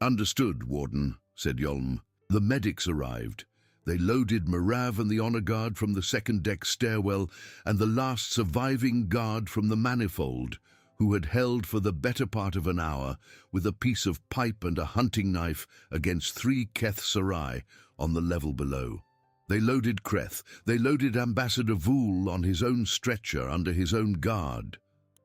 "Understood, Warden," said Yolm. The medics arrived. They loaded Marav and the honor guard from the second-deck stairwell and the last surviving guard from the manifold, who had held for the better part of an hour with a piece of pipe and a hunting knife against 3 Keth Sarai on the level below. They loaded Kreth. They loaded Ambassador Voul on his own stretcher under his own guard.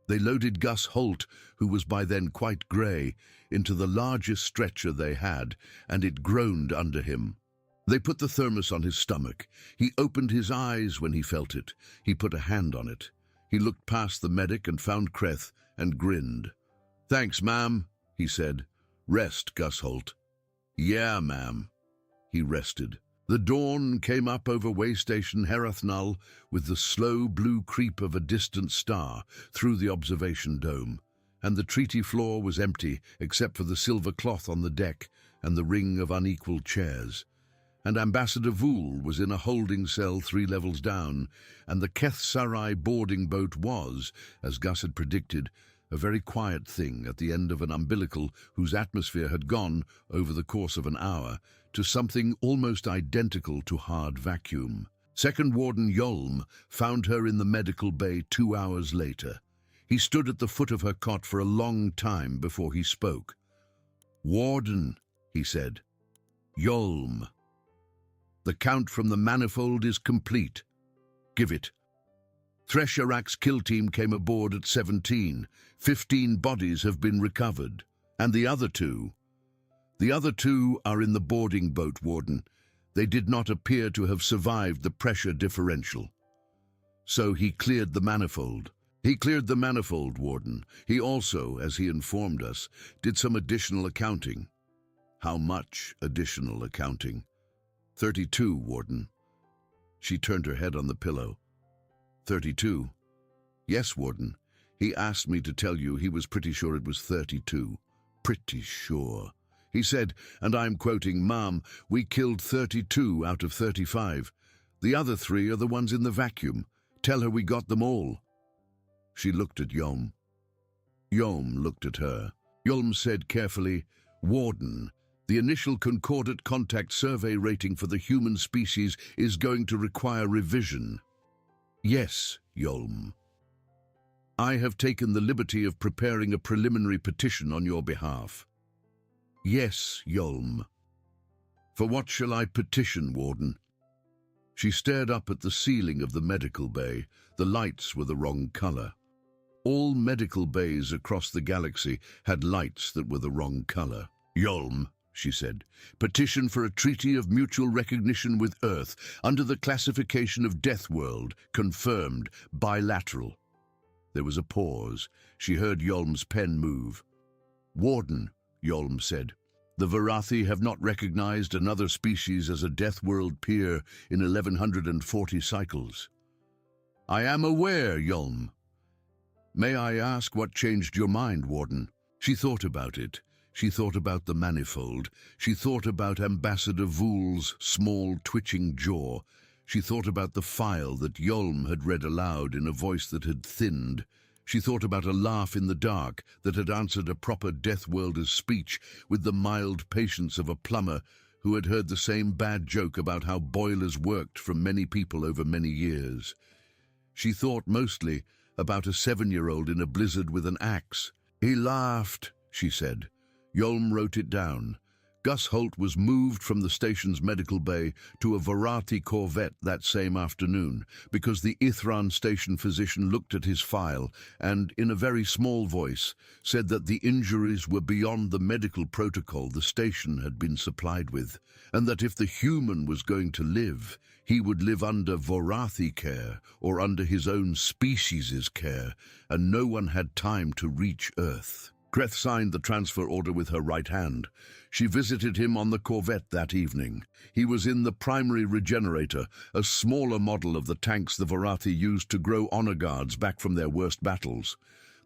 They loaded Gus Holt, who was by then quite grey, into the largest stretcher they had, and it groaned under him. They put the thermos on his stomach. He opened his eyes when he felt it. He put a hand on it. He looked past the medic and found Kreth and grinned. "Thanks, ma'am," he said. "Rest, Gus Holt." "Yeah, ma'am." He rested. The dawn came up over Waystation Herathnal with the slow blue creep of a distant star through the observation dome, and the treaty floor was empty except for the silver cloth on the deck and the ring of unequal chairs. And Ambassador Vool was in a holding cell 3 levels down, and the Keth Sarai boarding boat was, as Gus had predicted, a very quiet thing at the end of an umbilical whose atmosphere had gone, over the course of an hour, to something almost identical to hard vacuum. Second Warden Yolm found her in the medical bay 2 hours later. He stood at the foot of her cot for a long time before he spoke. "Warden," he said. "Yolm. The count from the manifold is complete. Give it." Thresharak's kill team came aboard at 17. 15 bodies have been recovered. And the other two? The other two are in the boarding boat, Warden. They did not appear to have survived the pressure differential. So he cleared the manifold. He cleared the manifold, Warden. He also, as he informed us, did some additional accounting. How much additional accounting? 32, Warden. She turned her head on the pillow. 32. Yes, Warden. He asked me to tell you he was pretty sure it was 32. Pretty sure. He said, and I'm quoting, "Ma'am, we killed 32 out of 35. The other 3 are the ones in the vacuum. Tell her we got them all." She looked at Yolm. Yolm looked at her. Yolm said carefully, "Warden, the initial concordant contact survey rating for the human species is going to require revision." "Yes, Yolm. I have taken the liberty of preparing a preliminary petition on your behalf." "Yes, Yolm. For what shall I petition, Warden?" She stared up at the ceiling of the medical bay. The lights were the wrong color. All medical bays across the galaxy had lights that were the wrong color. "Yolm," she said, "petition for a treaty of mutual recognition with Earth under the classification of Deathworld, confirmed, bilateral." There was a pause. She heard Yolm's pen move. "Warden," Yolm said, "the Varathi have not recognized another species as a Deathworld peer in 1140 cycles." "I am aware, Yolm." "May I ask what changed your mind, Warden?" She thought about it. She thought about the manifold. She thought about Ambassador Vool's small, twitching jaw. She thought about the file that Yolm had read aloud in a voice that had thinned. She thought about a laugh in the dark that had answered a proper Deathworlder's speech with the mild patience of a plumber who had heard the same bad joke about how boilers worked from many people over many years. She thought mostly about a 7-year-old in a blizzard with an axe. "He laughed," she said. Yolm wrote it down. Gus Holt was moved from the station's medical bay to a Varathi corvette that same afternoon because the Ithran station physician looked at his file and, in a very small voice, said that the injuries were beyond the medical protocol the station had been supplied with, and that if the human was going to live, he would live under Varathi care or under his own species's care, and no one had time to reach Earth. Kreth signed the transfer order with her right hand. She visited him on the corvette that evening. He was in the primary regenerator, a smaller model of the tanks the Varathi used to grow honor guards back from their worst battles.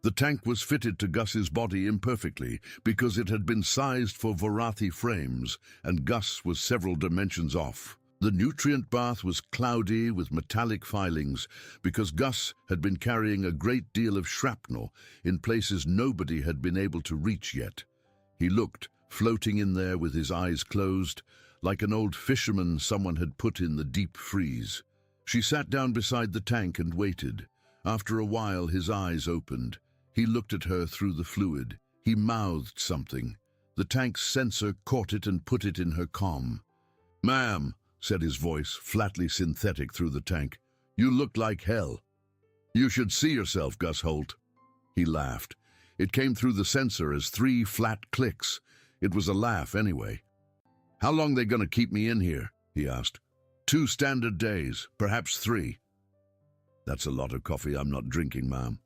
The tank was fitted to Gus's body imperfectly because it had been sized for Varathi frames, and Gus was several dimensions off. The nutrient bath was cloudy with metallic filings because Gus had been carrying a great deal of shrapnel in places nobody had been able to reach yet. He looked, floating in there with his eyes closed, like an old fisherman someone had put in the deep freeze. She sat down beside the tank and waited. After a while his eyes opened. He looked at her through the fluid. He mouthed something. The tank's sensor caught it and put it in her comm. "Ma'am," said his voice, flatly synthetic through the tank, "you look like hell." "You should see yourself, Gus Holt." He laughed. It came through the sensor as 3 flat clicks. It was a laugh anyway. "How long they gonna keep me in here?" he asked. 2 standard days, perhaps 3. That's a lot of coffee I'm not drinking, ma'am.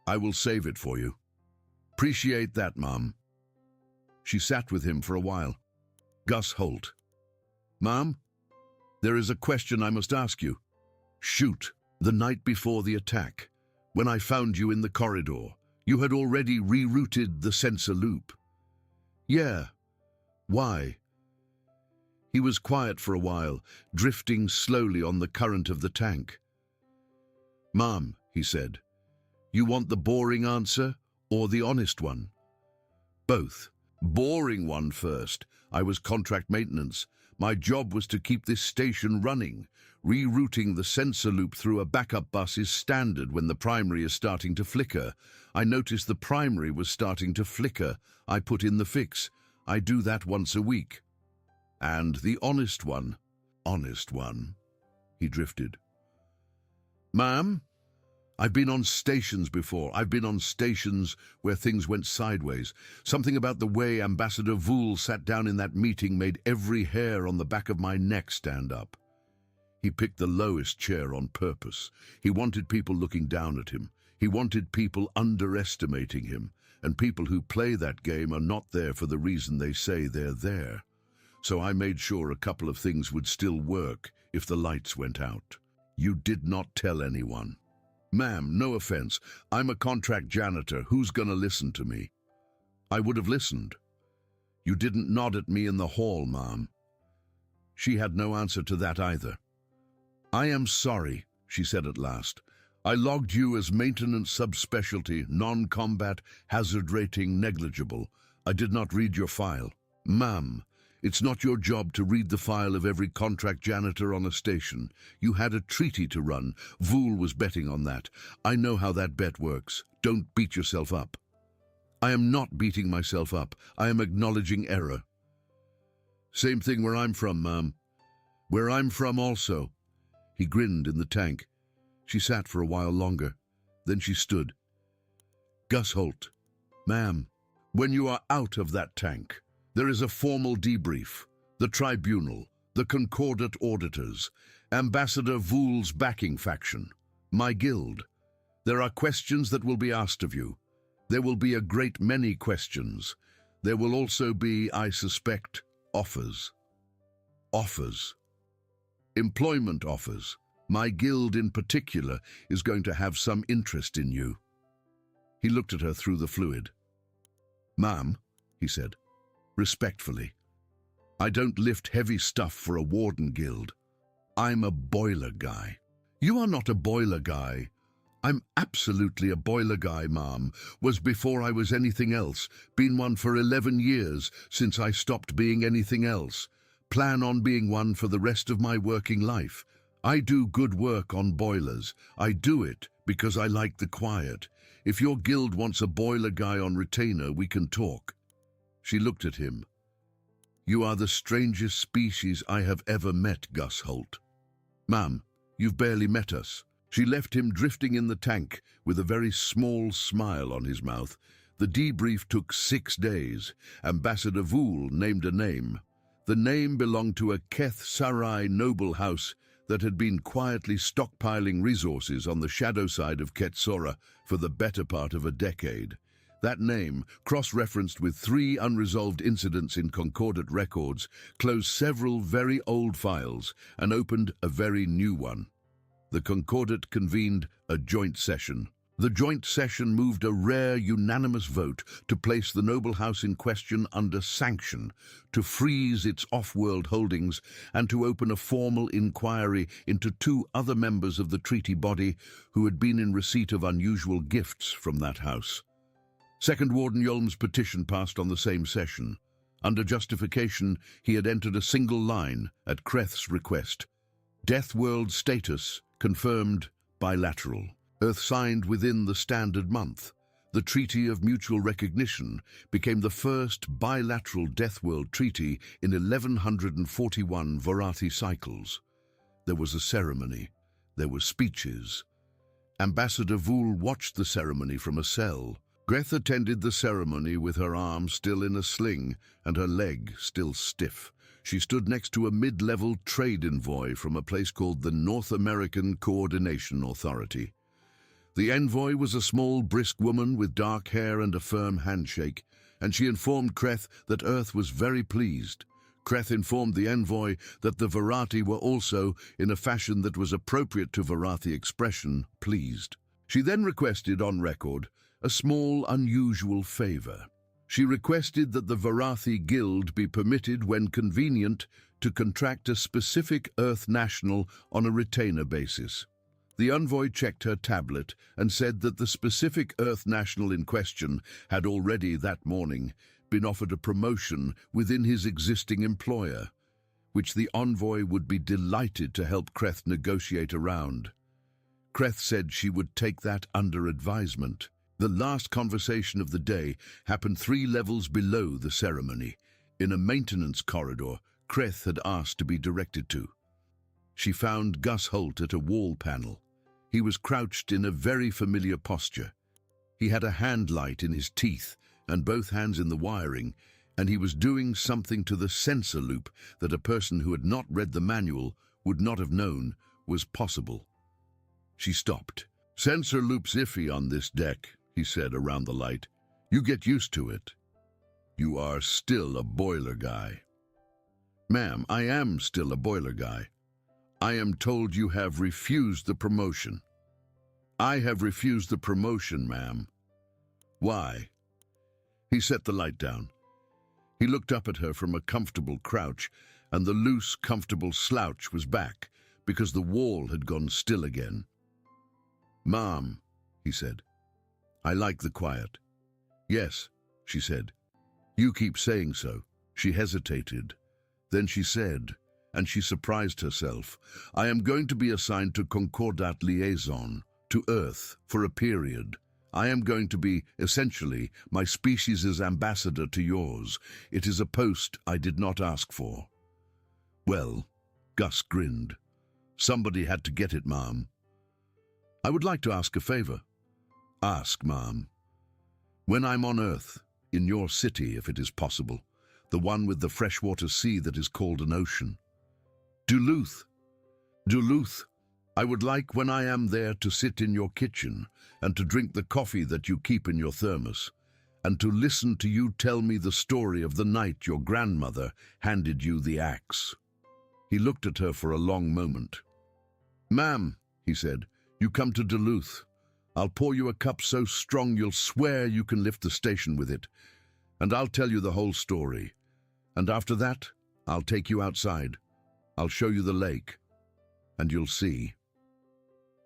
I will save it for you. Appreciate that, ma'am. She sat with him for a while. Gus Holt. Ma'am, there is a question I must ask you. Shoot. The night before the attack, when I found you in the corridor, you had already rerouted the sensor loop. Yeah. Why? He was quiet for a while, drifting slowly on the current of the tank. Ma'am, he said, you want the boring answer or the honest one? Both. Boring one first. I was contract maintenance. My job was to keep this station running. Rerouting the sensor loop through a backup bus is standard when the primary is starting to flicker. I noticed the primary was starting to flicker. I put in the fix. I do that once a week. And the honest one. Honest one. He drifted. Ma'am, I've been on stations before. I've been on stations where things went sideways. Something about the way Ambassador Vool sat down in that meeting made every hair on the back of my neck stand up. He picked the lowest chair on purpose. He wanted people looking down at him. He wanted people underestimating him. And people who play that game are not there for the reason they say they're there. So I made sure a couple of things would still work if the lights went out. You did not tell anyone. Ma'am, no offense. I'm a contract janitor. Who's gonna listen to me? I would have listened. You didn't nod at me in the hall, ma'am. She had no answer to that either. I am sorry, she said at last. I logged you as maintenance subspecialty, non-combat, hazard rating negligible. I did not read your file. Ma'am, it's not your job to read the file of every contract janitor on a station. You had a treaty to run. Vool was betting on that. I know how that bet works. Don't beat yourself up. I am not beating myself up. I am acknowledging error. Same thing where I'm from, ma'am. Where I'm from also. He grinned in the tank. She sat for a while longer. Then she stood. Gus Holt. Ma'am, when you are out of that tank, there is a formal debrief. The tribunal, the Concordat auditors, Ambassador Vool's backing faction, my guild. There are questions that will be asked of you. There will be a great many questions. There will also be, I suspect, offers. Offers. Employment offers. My guild in particular is going to have some interest in you. He looked at her through the fluid. Ma'am, he said, respectfully, I don't lift heavy stuff for a warden guild. I'm a boiler guy. You are not a boiler guy. I'm absolutely a boiler guy, ma'am. Was before I was anything else. Been one for 11 years since I stopped being anything else. Plan on being one for the rest of my working life. I do good work on boilers. I do it because I like the quiet. If your guild wants a boiler guy on retainer, we can talk. She looked at him. You are the strangest species I have ever met, Gus Holt. Ma'am, you've barely met us. She left him drifting in the tank with a very small smile on his mouth. The debrief took 6 days. Ambassador Vool named a name. The name belonged to a Keth Sarai noble house that had been quietly stockpiling resources on the shadow side of Ketsora for the better part of a decade. That name, cross-referenced with 3 unresolved incidents in Concordat records, closed several very old files and opened a very new one. The Concordat convened a joint session. The joint session moved a rare unanimous vote to place the noble house in question under sanction, to freeze its off-world holdings, and to open a formal inquiry into 2 other members of the treaty body who had been in receipt of unusual gifts from that house. Second Warden Yolm's petition passed on the same session. Under justification, he had entered a single line at Kreth's request. Deathworld status confirmed bilateral. Earth signed within the standard month. The Treaty of Mutual Recognition became the first bilateral Deathworld treaty in 1141 Vorati cycles. There was a ceremony. There were speeches. Ambassador Vool watched the ceremony from a cell. Greth attended the ceremony with her arm still in a sling and her leg still stiff. She stood next to a mid-level trade envoy from a place called the North American Coordination Authority. The envoy was a small, brisk woman with dark hair and a firm handshake, and she informed Kreth that Earth was very pleased. Kreth informed the envoy that the Varathi were also, in a fashion that was appropriate to Varathi expression, pleased. She then requested on record a small, unusual favor. She requested that the Varathi Guild be permitted, when convenient, to contract a specific Earth national on a retainer basis. The envoy checked her tablet and said that the specific Earth national in question had already that morning been offered a promotion within his existing employer, which the envoy would be delighted to help Kreth negotiate around. Kreth said she would take that under advisement. The last conversation of the day happened 3 levels below the ceremony, in a maintenance corridor Kreth had asked to be directed to. She found Gus Holt at a wall panel. He was crouched in a very familiar posture. He had a hand light in his teeth and both hands in the wiring, and he was doing something to the sensor loop that a person who had not read the manual would not have known was possible. She stopped. "Sensor loop's iffy on this deck," he said around the light. "You get used to it. You are still a boiler guy." "Ma'am, I am still a boiler guy. I am told you have refused the promotion." "I have refused the promotion, ma'am." "Why?" He set the light down. He looked up at her from a comfortable crouch, and the loose, comfortable slouch was back because the wall had gone still again. "Ma'am," he said, "I like the quiet." "Yes," she said. "You keep saying so." She hesitated. Then she said, and she surprised herself, "I am going to be assigned to Concordat Liaison, to Earth, for a period. I am going to be, essentially, my species' ambassador to yours. It is a post I did not ask for." "Well," Gus grinned, "somebody had to get it, ma'am." "I would like to ask a favor." "Ask, ma'am." "When I'm on Earth, in your city, if it is possible, the one with the freshwater sea that is called an ocean." "Duluth." "Duluth. I would like, when I am there, to sit in your kitchen and to drink the coffee that you keep in your thermos, and to listen to you tell me the story of the night your grandmother handed you the axe." He looked at her for a long moment. "Ma'am," he said, "you come to Duluth. I'll pour you a cup so strong you'll swear you can lift the station with it, and I'll tell you the whole story. And after that, I'll take you outside. I'll show you the lake, and you'll see."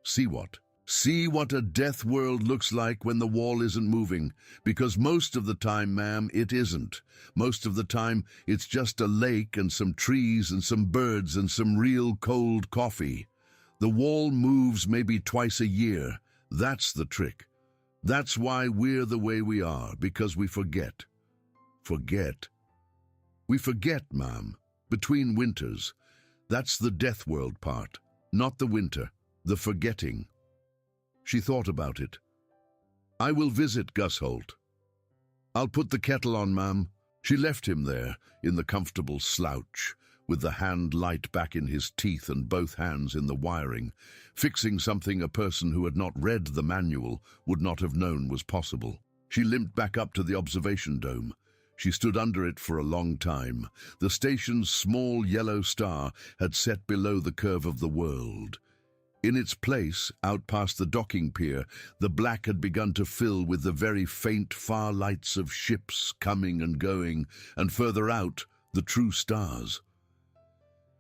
"See what?" "See what a death world looks like when the wall isn't moving, because most of the time, ma'am, it isn't. Most of the time, it's just a lake and some trees and some birds and some real cold coffee. The wall moves maybe twice a year. That's the trick. That's why we're the way we are, because we forget." "Forget?" "We forget, ma'am, between winters. That's the death world part, not the winter, the forgetting." She thought about it. "I will visit Gus Holt. I'll put the kettle on, ma'am." She left him there, in the comfortable slouch, with the hand light back in his teeth and both hands in the wiring, fixing something a person who had not read the manual would not have known was possible. She limped back up to the observation dome. She stood under it for a long time. The station's small yellow star had set below the curve of the world. In its place, out past the docking pier, the black had begun to fill with the very faint far lights of ships coming and going, and further out, the true stars.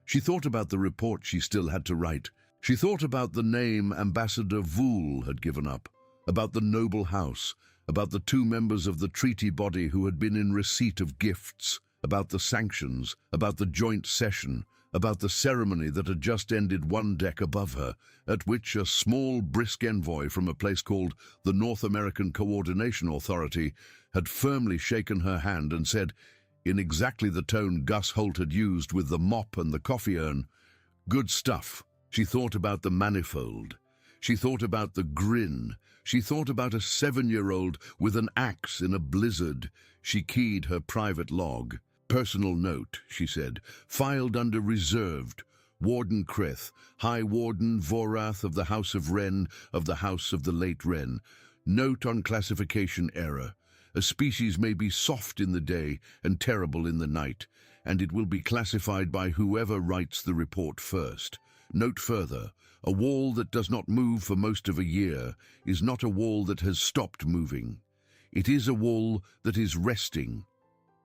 She thought about the report she still had to write. She thought about the name Ambassador Vool had given up, about the noble house, about the 2 members of the treaty body who had been in receipt of gifts, about the sanctions, about the joint session, about the ceremony that had just ended one deck above her, at which a small, brisk envoy from a place called the North American Coordination Authority had firmly shaken her hand and said, in exactly the tone Gus Holt had used with the mop and the coffee urn, "Good stuff." She thought about the manifold. She thought about the grin. She thought about a 7-year-old with an axe in a blizzard. She keyed her private log. Personal note, she said, filed under reserved. Warden Kreth, High Warden Vorath of the House of Wren, of the House of the Late Wren. Note on classification error. A species may be soft in the day and terrible in the night, and it will be classified by whoever writes the report first. Note further, a wall that does not move for most of a year is not a wall that has stopped moving. It is a wall that is resting.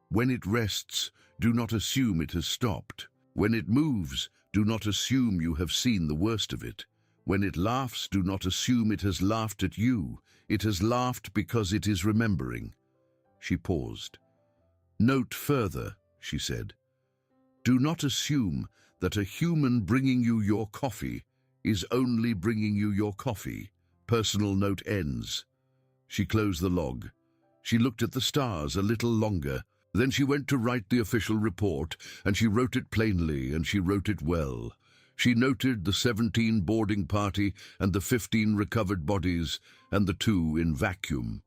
When it rests, do not assume it has stopped. When it moves, do not assume you have seen the worst of it. When it laughs, do not assume it has laughed at you. It has laughed because it is remembering. She paused. Note further, she said. Do not assume that a human bringing you your coffee is only bringing you your coffee. Personal note ends. She closed the log. She looked at the stars a little longer. Then she went to write the official report, and she wrote it plainly, and she wrote it well. She noted the 17 boarding party and the 15 recovered bodies, and the 2 in vacuum.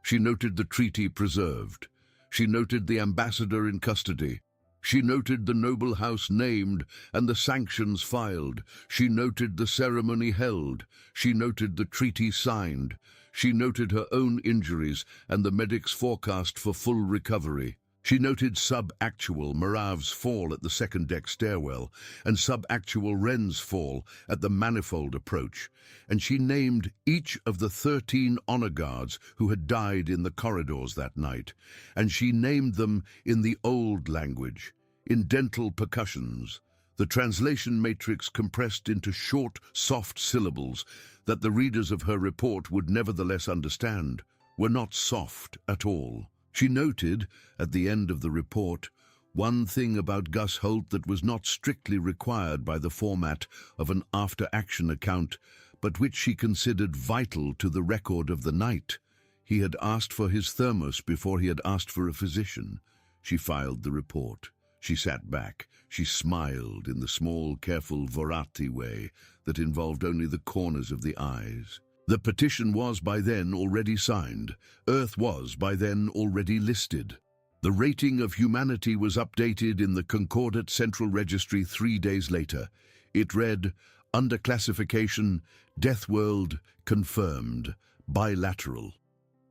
She noted the treaty preserved. She noted the ambassador in custody. She noted the noble house named and the sanctions filed. She noted the ceremony held. She noted the treaty signed. She noted her own injuries and the medic's forecast for full recovery. She noted sub-actual Marav's fall at the second-deck stairwell and sub-actual Wren's fall at the manifold approach, and she named each of the 13 honor guards who had died in the corridors that night, and she named them in the old language, in dental percussions, the translation matrix compressed into short, soft syllables that the readers of her report would nevertheless understand were not soft at all. She noted, at the end of the report, one thing about Gus Holt that was not strictly required by the format of an after-action account, but which she considered vital to the record of the night. He had asked for his thermos before he had asked for a physician. She filed the report. She sat back. She smiled in the small, careful Vorati way that involved only the corners of the eyes. The petition was by then already signed. Earth was by then already listed. The rating of humanity was updated in the Concordat Central Registry 3 days later. It read, under classification, Deathworld, confirmed, bilateral.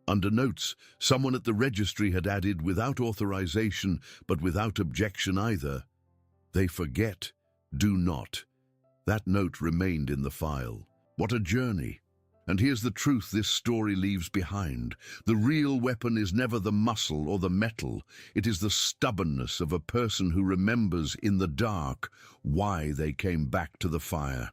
Under notes, someone at the registry had added, without authorization, but without objection either, they forget, do not. That note remained in the file. What a journey. And here's the truth this story leaves behind. The real weapon is never the muscle or the metal. It is the stubbornness of a person who remembers in the dark why they came back to the fire.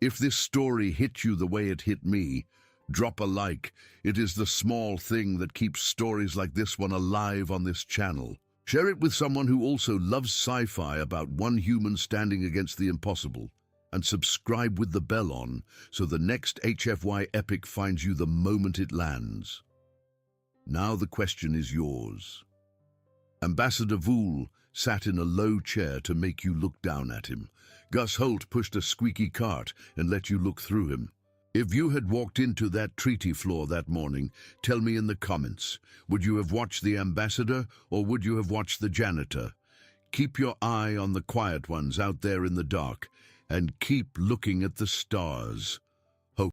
If this story hit you the way it hit me, drop a like. It is the small thing that keeps stories like this one alive on this channel. Share it with someone who also loves sci-fi about one human standing against the impossible. And subscribe with the bell on so the next HFY epic finds you the moment it lands. Now the question is yours. Ambassador Vool sat in a low chair to make you look down at him. Gus Holt pushed a squeaky cart and let you look through him. If you had walked into that treaty floor that morning, tell me in the comments. Would you have watched the ambassador or would you have watched the janitor? Keep your eye on the quiet ones out there in the dark. And keep looking at the stars.